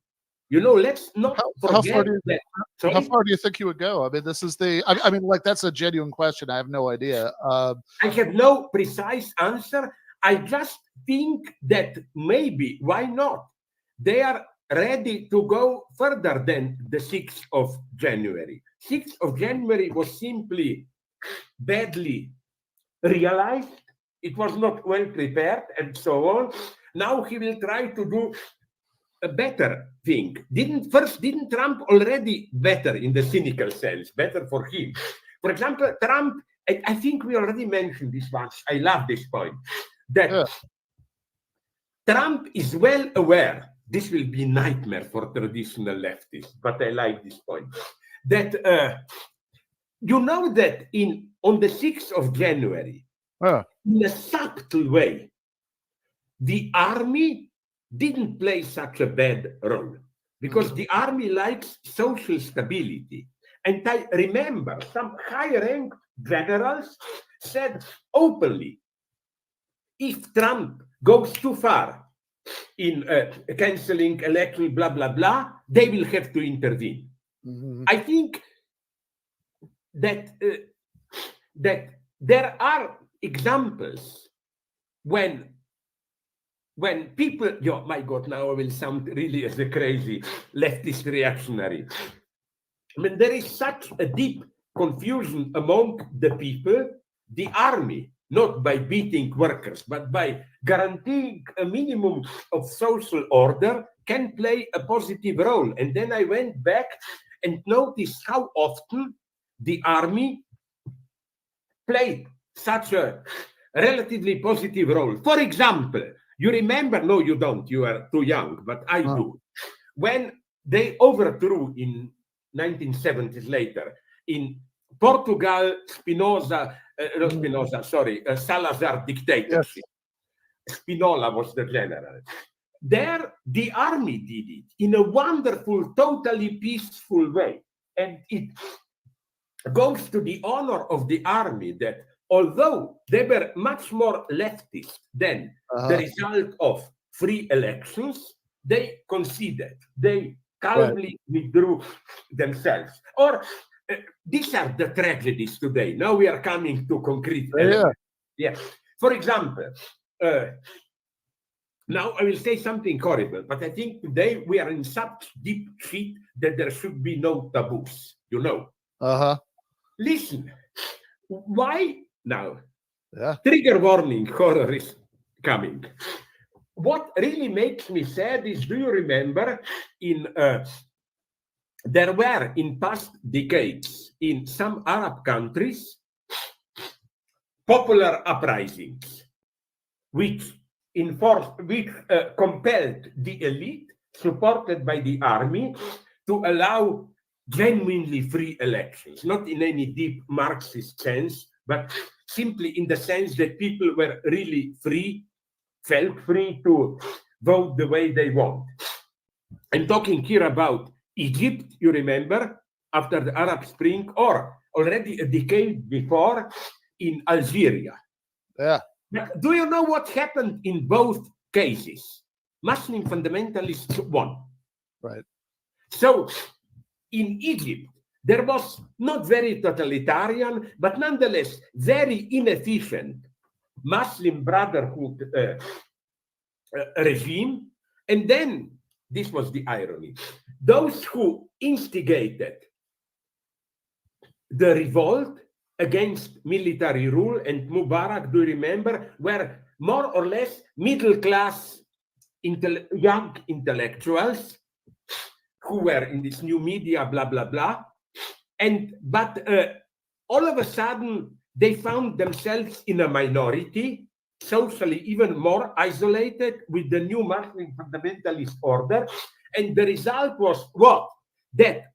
You know, let's not forget that. How far do you think he would go? I mean, this is I mean, like, that's a genuine question. I have no idea. I have no precise answer. I just think that maybe, why not? They are ready to go further than the 6th of January. 6th of January was simply badly realized. It was not well prepared and so on. Now he will try to do a better thing. Didn't Trump already better in the cynical sense, better for him? For example, Trump, I think we already mentioned this once. I love this point, that Trump is well aware, this will be a nightmare for traditional leftists, but I like this point, that you know that on the 6th of January, in a subtle way, the army didn't play such a bad role, because the army likes social stability. And I remember some high-ranked generals said openly, if Trump goes too far in canceling election, blah, blah, blah, they will have to intervene. Mm-hmm. I think that there are examples when people, my God, now I will sound really as a crazy leftist reactionary. I mean, there is such a deep confusion among the people, the army, not by beating workers, but by guaranteeing a minimum of social order, can play a positive role. And then I went back and noticed how often the army played such a relatively positive role. For example, you remember, no, you don't, you are too young, but I do. When they overthrew in 1970s later, in Portugal, Salazar dictatorship. Yes. Spinola was the general. There, the army did it in a wonderful, totally peaceful way. And it goes to the honor of the army that although they were much more leftist than the result of free elections, they conceded. They calmly withdrew themselves. Or these are the tragedies today. Now we are coming to concrete elements. Yeah. For example, now I will say something horrible, but I think today we are in such deep shit that there should be no taboos, you know. Listen, why now? Trigger warning, horror is coming. What really makes me sad is, do you remember there were in past decades in some Arab countries popular uprisings, which compelled the elite, supported by the army, to allow genuinely free elections, not in any deep Marxist sense, but simply in the sense that people were really free, felt free to vote the way they want. I'm talking here about Egypt, you remember, after the Arab Spring, or already a decade before in Algeria. Yeah. But do you know what happened in both cases? Muslim fundamentalists won. Right. So in Egypt, there was not very totalitarian, but nonetheless very inefficient Muslim Brotherhood regime. And then, this was the irony, those who instigated the revolt against military rule and Mubarak, do you remember, were more or less middle-class young intellectuals who were in this new media, blah, blah, blah. But all of a sudden, they found themselves in a minority, socially even more isolated with the new Muslim fundamentalist order. And the result was what? That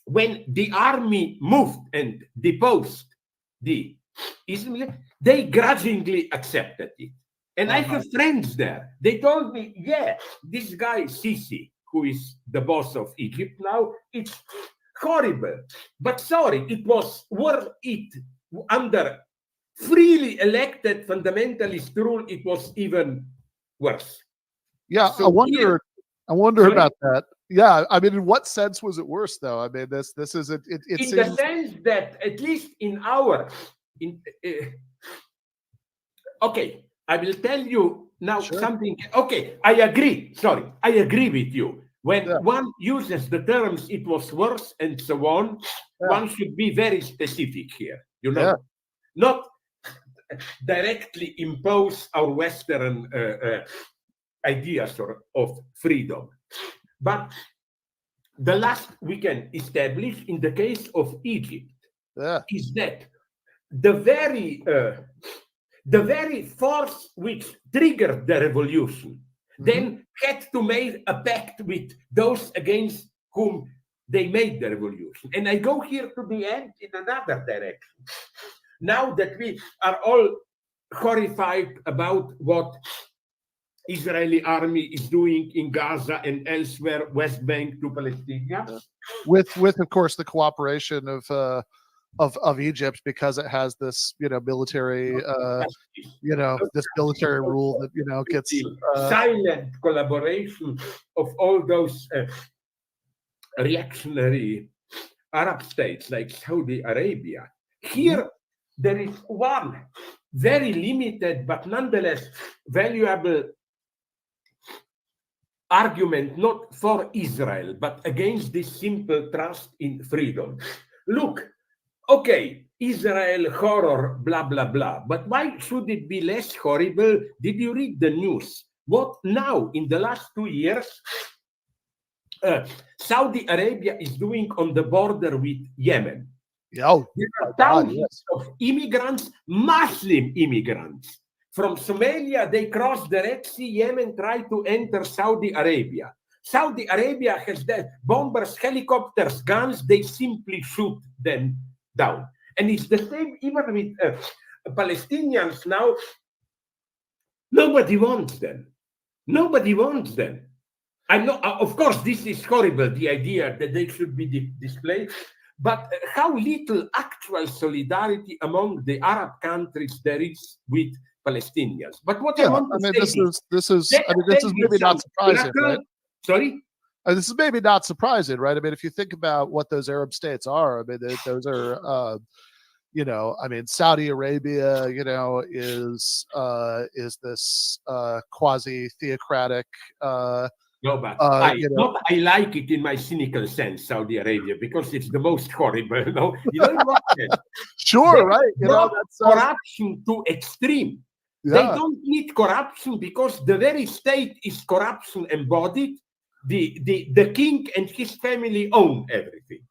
when the army moved and deposed the Islamists, they grudgingly accepted it. And I have friends there. They told me, yeah, this guy Sisi, who is the boss of Egypt now, it's horrible. But sorry, it was worth it. Under freely elected fundamentalist rule, it was even worse. Yeah, So I wonder Sorry? about that. Yeah, I mean, in what sense was it worse, though? I mean, this is it. It In seems the sense that, at least in our, okay, I will tell you now something. Okay, I agree. Sorry, I agree with you. When one uses the terms "it was worse" and so on, one should be very specific here. You know, not directly impose our Western ideas of freedom. But the last we can establish in the case of Egypt is that the very force which triggered the revolution then had to make a pact with those against whom they made the revolution. And I go here to the end in another direction. Now that we are all horrified about what Israeli army is doing in Gaza and elsewhere, West Bank to Palestinians, with of course the cooperation of Egypt, because it has this military this military rule that gets silent collaboration of all those reactionary Arab states like Saudi Arabia. Here there is one very limited but nonetheless valuable argument, not for Israel, but against this simple trust in freedom. Look, okay, Israel horror, blah, blah, blah, but why should it be less horrible? Did you read the news? What now, in the last 2 years, Saudi Arabia is doing on the border with Yemen? There are thousands of immigrants, Muslim immigrants. From Somalia, they cross the Red Sea, Yemen, try to enter Saudi Arabia. Saudi Arabia has the bombers, helicopters, guns, they simply shoot them down. And it's the same even with Palestinians now. Nobody wants them. Nobody wants them. I know, of course, this is horrible, the idea that they should be displaced, but how little actual solidarity among the Arab countries there is with Palestinians. But what I want to say this is maybe not surprising, right? Sorry? This is maybe not surprising, right? I mean, if you think about what those Arab states are, I mean, those are, I mean, Saudi Arabia, is this quasi-theocratic. I like it in my cynical sense, Saudi Arabia, because it's the most horrible. Sure, right? That's corruption to extreme. They don't need corruption because the very state is corruption embodied. The king and his family own everything.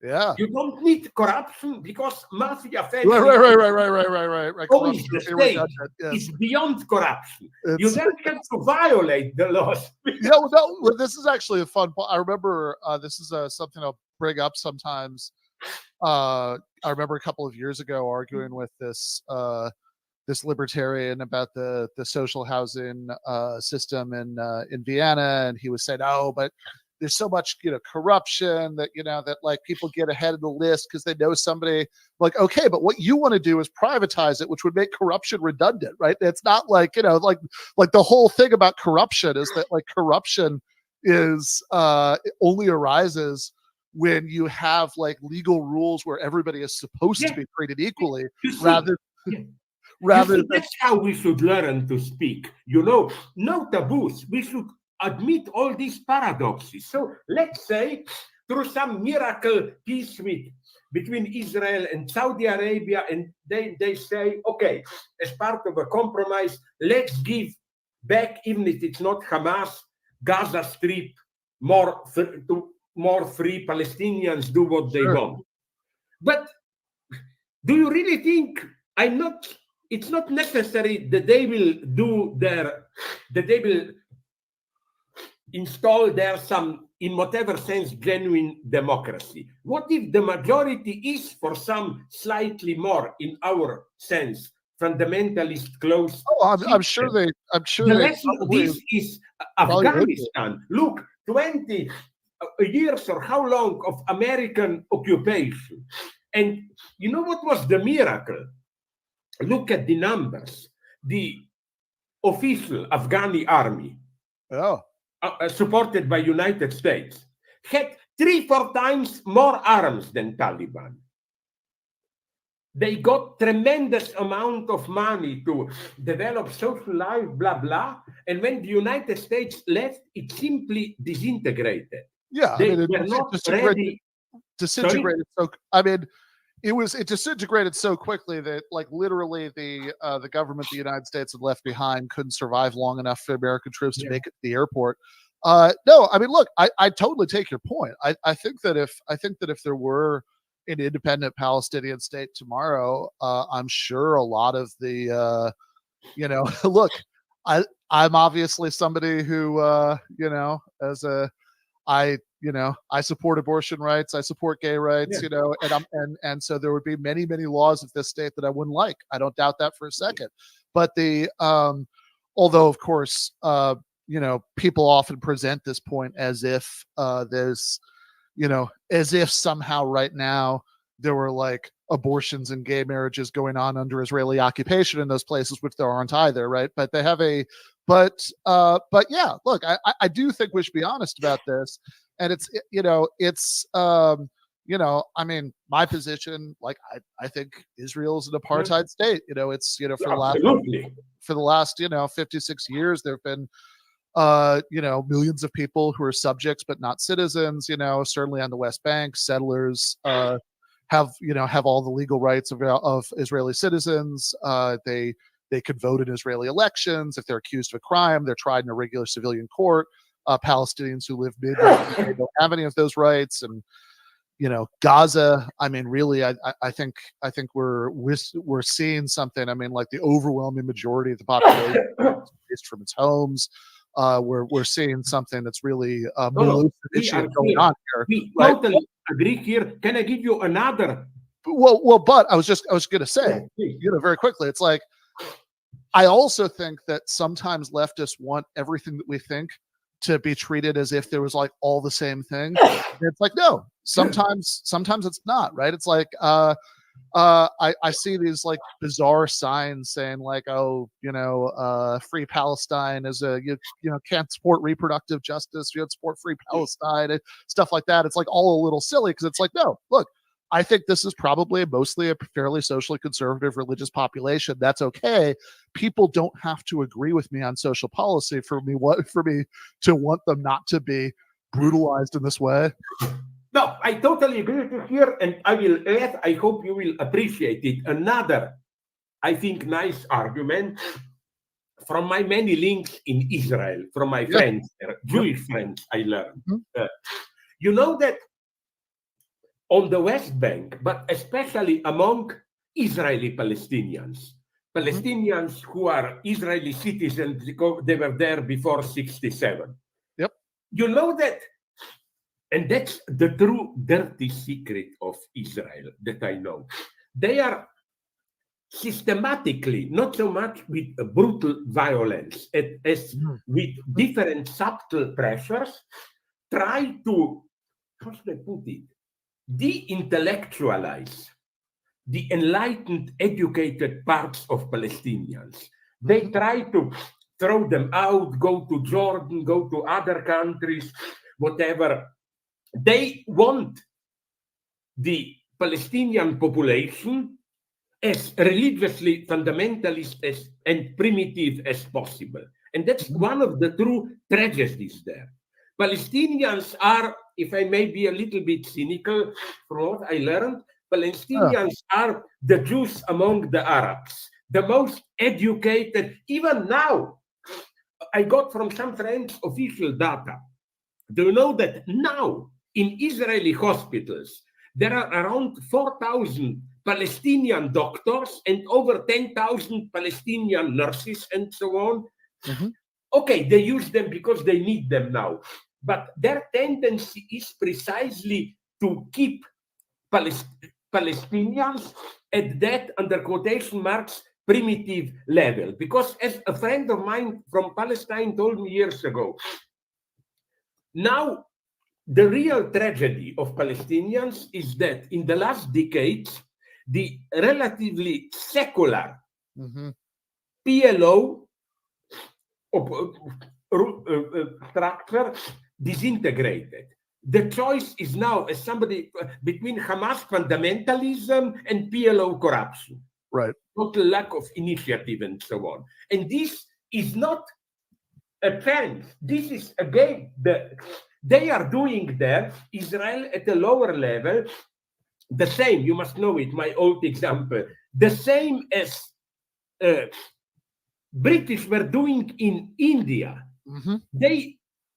Yeah. You don't need corruption because mafia family. Right. Always the state is beyond corruption. You don't have to violate the laws. Yeah, well, this is actually a fun point. I remember this is something I'll bring up sometimes. I remember a couple of years ago arguing with this this libertarian about the social housing system in Vienna, and he was saying, "Oh, but there's so much corruption that that like people get ahead of the list because they know somebody." Like, okay, but what you want to do is privatize it, which would make corruption redundant, right? It's not like like the whole thing about corruption is that like corruption is only arises when you have like legal rules where everybody is supposed to be treated equally, rather that's how we should learn to speak. No taboos. We should admit all these paradoxes. So let's say through some miracle peace between Israel and Saudi Arabia, and they say, okay, as part of a compromise, let's give back, even if it's not Hamas, Gaza Strip, more free Palestinians do what they want. But do you really think it's not necessary that they will install there some, in whatever sense, genuine democracy? What if the majority is for some slightly more, in our sense, fundamentalist close? Oh, I'm sure they. This is Afghanistan. Look, 20 years or how long of American occupation, and you know what was the miracle? Look at the numbers. The official Afghani army, supported by United States, had 3-4 times more arms than Taliban. They got tremendous amount of money to develop social life, blah, blah. And when the United States left, it simply disintegrated. Yeah, they were not ready. Disintegrated. So, I mean, it disintegrated so quickly that like literally the government the United States had left behind couldn't survive long enough for American troops to make it to the airport. No, I mean, look, I totally take your point. I think that if there were an independent Palestinian state tomorrow, I'm sure a lot of the look, I'm obviously somebody who I support abortion rights, I support gay rights, and so there would be many laws of this state that I wouldn't like. I don't doubt that for a second. But although of course people often present this point as if there's as if somehow right now there were like abortions and gay marriages going on under Israeli occupation in those places, which there aren't either, right? But they have but yeah, look, I do think we should be honest about this. And I mean, my position, like, I think Israel is an apartheid state. It's, for the last 56 years, there have been, millions of people who are subjects but not citizens. Certainly on the West Bank, settlers have all the legal rights of Israeli citizens. They could vote in Israeli elections. If they're accused of a crime, they're tried in a regular civilian court. Palestinians who live they don't have any of those rights. And Gaza, I mean, really, I think we're seeing something. I mean, like the overwhelming majority of the population is from its homes. We're seeing something that's really going on here. We totally agree here. Can I give you another? Well, but I was going to say, very quickly, it's like, I also think that sometimes leftists want everything that we think to be treated as if there was like all the same thing. It's like, no, sometimes it's not, right? It's like, I see these like bizarre signs saying like, free Palestine is can't support reproductive justice. You don't support free Palestine and stuff like that. It's like all a little silly because it's like, no, look, I think this is probably mostly a fairly socially conservative religious population. That's okay. People don't have to agree with me on social policy for me to want them not to be brutalized in this way. No, I totally agree with you here, and I hope you will appreciate it. Another, I think, nice argument from my many links in Israel, from my friends, Jewish friends, I learned. You know that on the West Bank, but especially among Israeli Palestinians. Palestinians who are Israeli citizens, they were there before 67. Yep. You know that, and that's the true dirty secret of Israel that I know. They are systematically, not so much with brutal violence, as with different subtle pressures, try to, how should I put it, de-intellectualize the enlightened, educated parts of Palestinians. They try to throw them out, go to Jordan, go to other countries, whatever. They want the Palestinian population as religiously fundamentalist and primitive as possible. And that's one of the true tragedies there. Palestinians are, if I may be a little bit cynical from what I learned, Palestinians are the Jews among the Arabs, the most educated. Even now, I got from some friends official data. Do you know that now in Israeli hospitals, there are around 4,000 Palestinian doctors and over 10,000 Palestinian nurses and so on? Okay, they use them because they need them now. But their tendency is precisely to keep Palestinians at that, under quotation marks, primitive level. Because as a friend of mine from Palestine told me years ago, now the real tragedy of Palestinians is that in the last decades, the relatively secular PLO structure disintegrated. The choice is now as somebody between Hamas fundamentalism and PLO corruption. Right. Total lack of initiative and so on. And this is not a chance. This is again they are doing there, Israel at a lower level, the same, you must know it, my old example, the same as British were doing in India.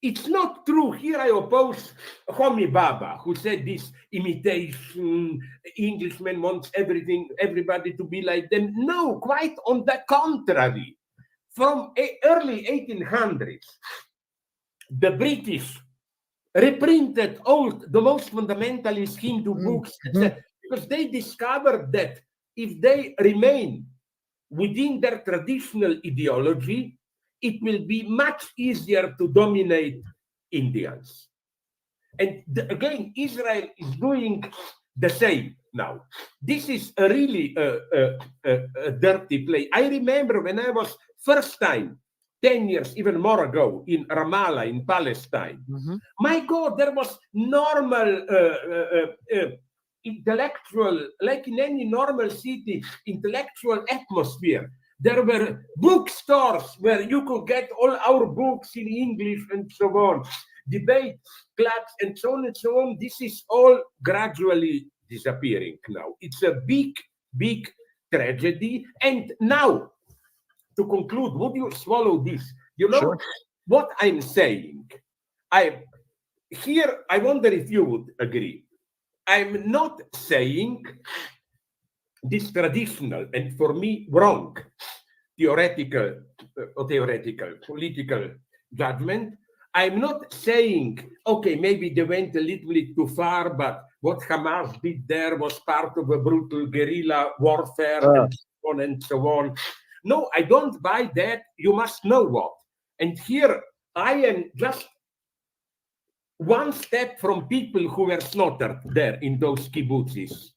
It's not true. Here I oppose Homi Baba, who said this imitation, Englishman wants everybody to be like them. No, quite on the contrary. From early 1800s, the British reprinted the most fundamentalist Hindu books, because they discovered that if they remain within their traditional ideology, it will be much easier to dominate Indians. And again, Israel is doing the same now. This is a really a dirty play. I remember when I was first time, 10 years, even more ago, in Ramallah, in Palestine. My God, there was normal intellectual, like in any normal city, intellectual atmosphere. There were bookstores where you could get all our books in English and so on, debate clubs and so on and so on. This is all gradually disappearing now. It's a big, big tragedy. And now, to conclude, would you swallow this? You know what I'm saying? I wonder if you would agree. I'm not saying this traditional and for me wrong theoretical political judgment. I'm not saying, okay, maybe they went a little bit too far, but what Hamas did there was part of a brutal guerrilla warfare and so on and so on. No, I don't buy that. You must know what. And here I am just one step from people who were slaughtered there in those kibbutzes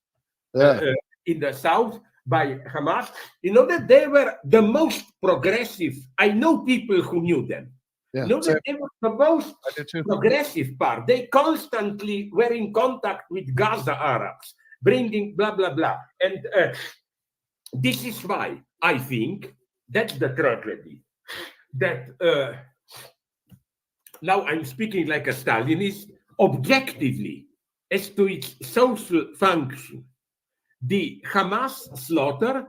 in the south by Hamas. You know that they were the most progressive. I know people who knew them. You know that they were the most progressive part. They constantly were in contact with Gaza Arabs, bringing blah, blah, blah. And this is why I think that's the tragedy. That now I'm speaking like a Stalinist, objectively, as to its social function, the Hamas slaughter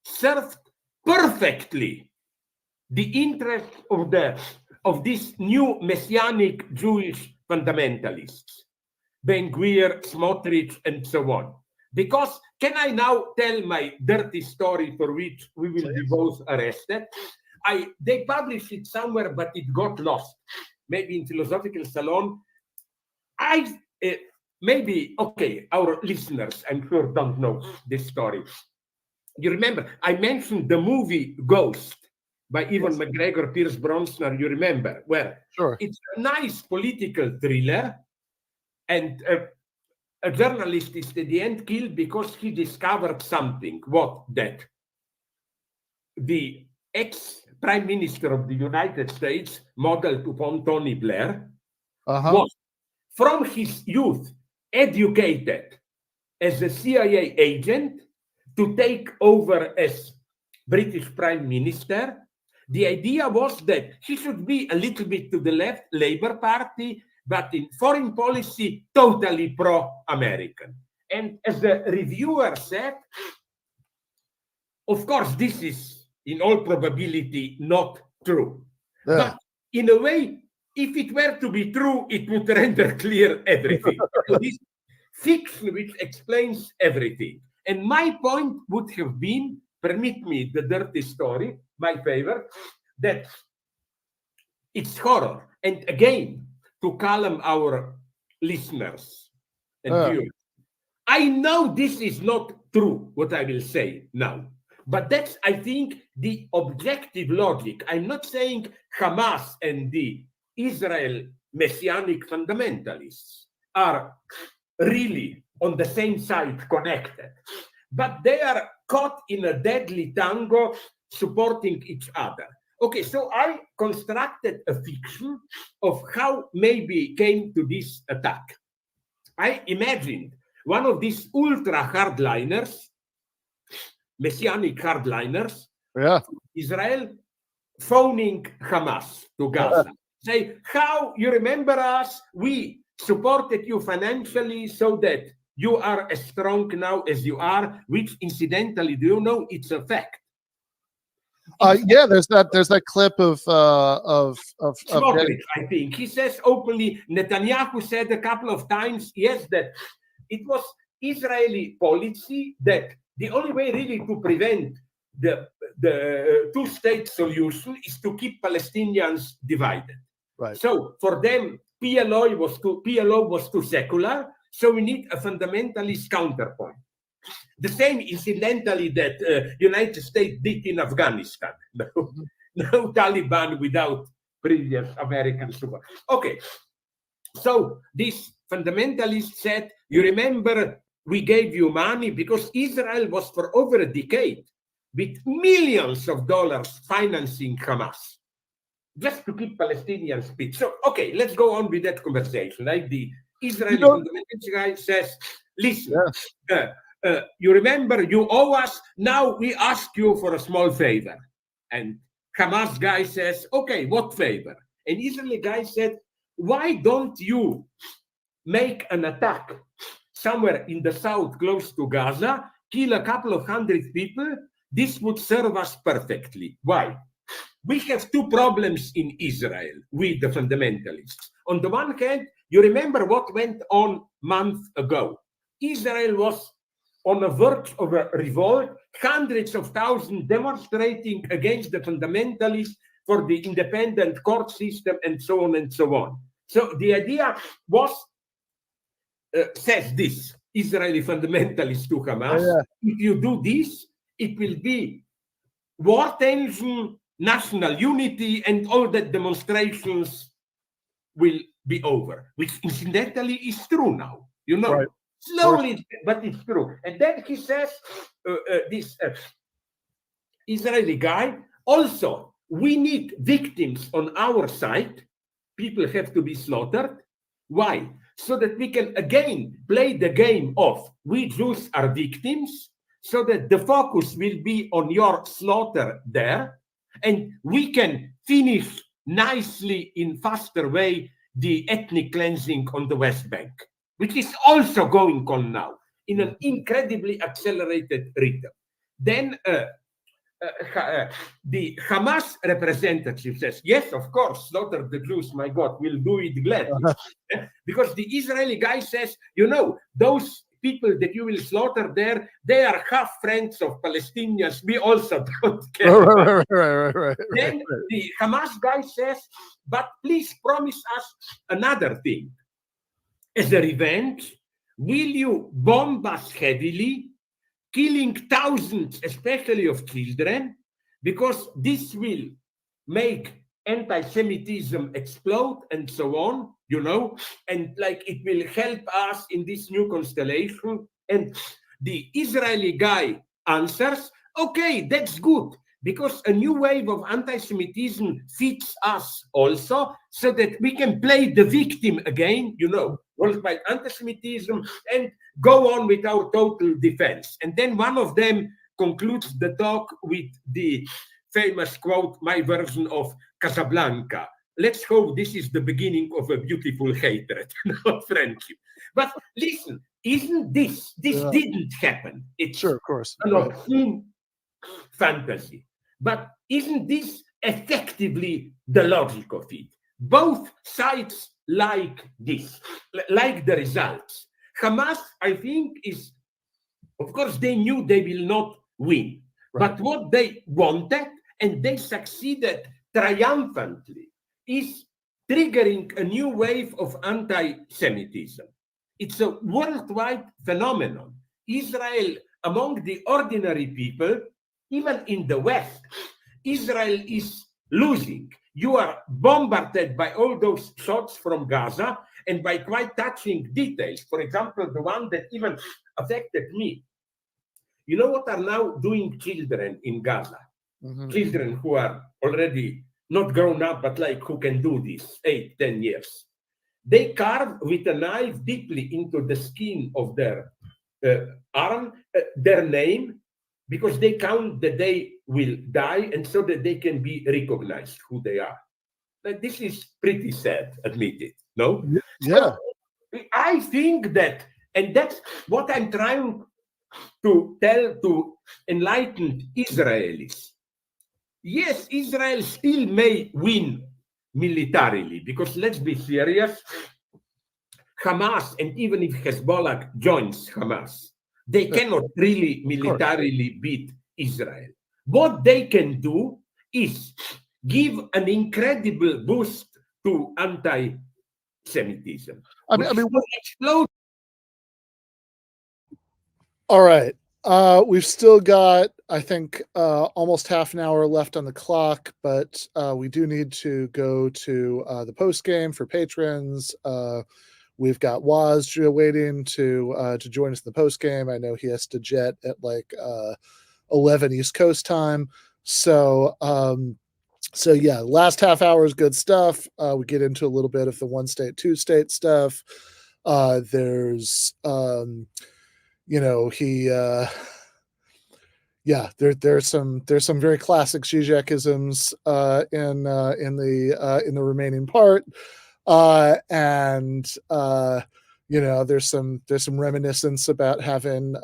served perfectly the interest of these new messianic Jewish fundamentalists. Ben-Gvir, Smotrich, and so on. Because can I now tell my dirty story for which we will be both arrested? They published it somewhere, but it got lost. Maybe in Philosophical Salon. Maybe, okay, our listeners, I'm sure, don't know this story. You remember, I mentioned the movie Ghost by Ewan McGregor, Pierce Brosnan, you remember? Well, it's a nice political thriller, and a journalist is at the end killed because he discovered something. What? That the ex-prime minister of the United States, modeled upon Tony Blair, was from his youth educated as a CIA agent to take over as British prime minister. The idea was that he should be a little bit to the left, Labour Party, but in foreign policy, totally pro-American. And as the reviewer said, of course, this is in all probability not true. But in a way, if it were to be true, it would render clear everything. So this fiction which explains everything. And my point would have been, permit me the dirty story, my favorite, that it's horror. And again, to calm our listeners and viewers, I know this is not true, what I will say now. But that's, I think, the objective logic. I'm not saying Hamas and the Israel messianic fundamentalists are really on the same side connected, but they are caught in a deadly tango supporting each other. Okay, so I constructed a fiction of how maybe came to this attack. I imagined one of these ultra hardliners, messianic hardliners, Israel, phoning Hamas to Gaza. Say, how you remember us? We supported you financially so that you are as strong now as you are, which incidentally, do you know, it's a fact. There's that clip of Smotrich, I think. He says openly, Netanyahu said a couple of times, yes, that it was Israeli policy that the only way really to prevent the two-state solution is to keep Palestinians divided. Right. So for them, PLO was too secular, so we need a fundamentalist counterpoint. The same, incidentally, that United States did in Afghanistan. No Taliban without previous American support. Okay, so this fundamentalist said, you remember we gave you money because Israel was for over a decade with millions of dollars financing Hamas, just to keep Palestinians peace. So, okay, let's go on with that conversation. Like the Israeli fundamentalist guy says, listen, you remember you owe us, now we ask you for a small favor. And Hamas guy says, okay, what favor? And Israeli guy said, why don't you make an attack somewhere in the south close to Gaza, kill a couple of hundred people? This would serve us perfectly. Why? We have two problems in Israel with the fundamentalists. On the one hand, you remember what went on a month ago. Israel was on the verge of a revolt, hundreds of thousands demonstrating against the fundamentalists for the independent court system and so on and so on. So the idea was, says this, Israeli fundamentalists to Hamas, if you do this, it will be war tension, national unity, and all the demonstrations will be over, which incidentally is true now, you know. Right. Slowly, but it's true. And then he says, this Israeli guy, also, we need victims on our side. People have to be slaughtered. Why? So that we can again play the game of we Jews are victims, so that the focus will be on your slaughter there, and we can finish nicely in faster way the ethnic cleansing on the West Bank, which is also going on now in an incredibly accelerated rhythm. Then the Hamas representative says, yes, of course, slaughter the Jews, my God, we'll do it gladly. because the Israeli guy says, you know, those people that you will slaughter there, they are half friends of Palestinians. We also don't care. Right. Then the Hamas guy says, but please promise us another thing. As a revenge, will you bomb us heavily, killing thousands, especially of children, because this will make anti-Semitism explode and so on, you know, and like it will help us in this new constellation. And the Israeli guy answers, okay, that's good, because a new wave of anti-Semitism fits us also, so that we can play the victim again, you know, worldwide anti-Semitism, and go on with our total defense. And then one of them concludes the talk with the famous quote, my version of Casablanca. Let's hope this is the beginning of a beautiful hatred, not friendship. But listen, isn't this didn't happen. It's sure, of course, an obscene fantasy. But isn't this effectively the logic of it? Both sides like this, like the results. Hamas, I think, is, of course, they knew they will not win. Right. But what they wanted, and they succeeded triumphantly, is triggering a new wave of anti-Semitism. It's a worldwide phenomenon. Israel, among the ordinary people, even in the West, Israel is losing. You are bombarded by all those shots from Gaza and by quite touching details. For example, the one that even affected me. You know what are now doing children in Gaza? Mm-hmm. Children who are already not grown up, but like who can do this, 8, 10 years. They carve with a knife deeply into the skin of their arm, their name, because they count that they will die, and so that they can be recognized who they are. Like, this is pretty sad, admit it, no? Yeah. So I think that, and that's what I'm trying to tell to enlightened Israelis. Yes, Israel still may win militarily, because let's be serious, Hamas, and even if Hezbollah joins Hamas, they cannot really militarily beat Israel. What they can do is give an incredible boost to anti-Semitism. I mean, what explode. All right. We've still got, I think, almost half an hour left on the clock, but we do need to go to the post game for patrons. We've got Waz waiting to join us in the post game. I know he has to jet at like 11 East Coast time. So yeah, last half hour is good stuff. We get into a little bit of the 1-state, 2-state stuff. There's there's some very classic Zizekisms in the remaining part. There's some reminiscence about having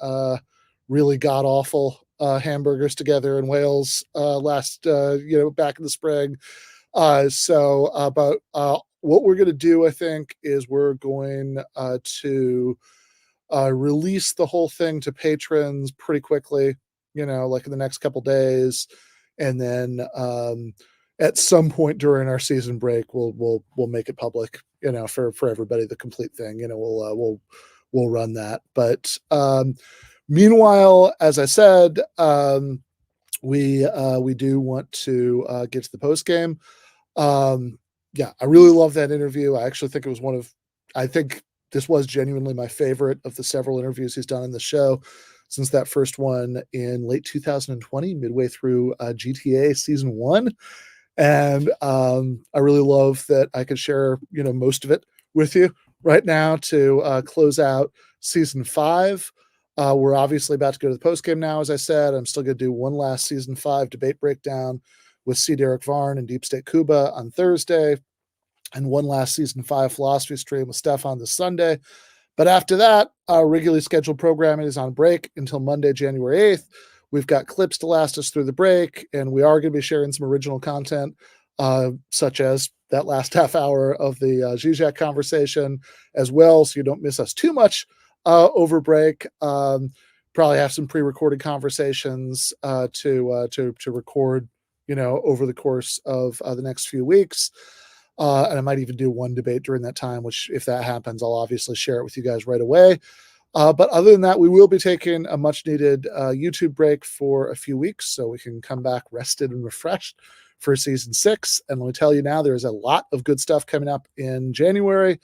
really god awful hamburgers together in Wales back in the spring. But what we're going to do, I think, is we're going to release the whole thing to patrons pretty quickly, like in the next couple days, and then at some point during our season break, we'll make it public, for everybody, the complete thing. We'll run that. But meanwhile, as I said, we do want to get to the post game. I really love that interview. I actually think it was I think this was genuinely my favorite of the several interviews he's done in the show since that first one in late 2020, midway through GTAA season 1. And I really love that I could share, most of it with you right now to close out season 5. We're obviously about to go to the post game now, as I said. I'm still going to do one last season 5 debate breakdown with C. Derek Varn and Deep State Cuba on Thursday, and one last season 5 philosophy stream with Stefan this Sunday. But after that, our regularly scheduled programming is on break until Monday, January 8th. We've got clips to last us through the break, and we are going to be sharing some original content, such as that last half hour of the Zizek conversation as well, so you don't miss us too much over break. Probably have some pre-recorded conversations to record, over the course of the next few weeks. And I might even do one debate during that time, which, if that happens, I'll obviously share it with you guys right away. But other than that, we will be taking a much needed YouTube break for a few weeks so we can come back rested and refreshed for season 6. And let me tell you now, there's a lot of good stuff coming up in January.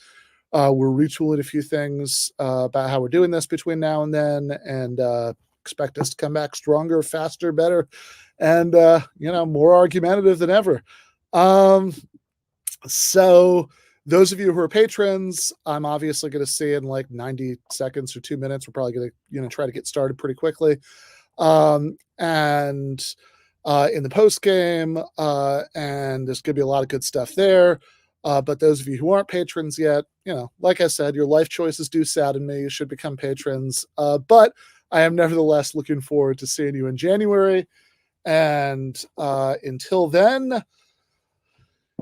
We're retooling a few things about how we're doing this between now and then, and expect us to come back stronger, faster, better, and more argumentative than ever. So those of you who are patrons, I'm obviously going to see in like 90 seconds or 2 minutes. We're probably going to try to get started pretty quickly. And in the post game, and there's going to be a lot of good stuff there. But those of you who aren't patrons yet, like I said, your life choices do sadden me. You should become patrons. But I am nevertheless looking forward to seeing you in January. And until then,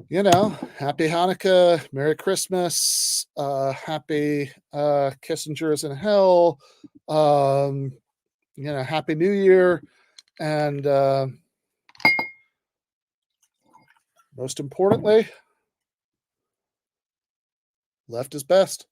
happy Hanukkah, Merry Christmas, happy Kissinger's in hell, Happy New Year, and most importantly, left is best.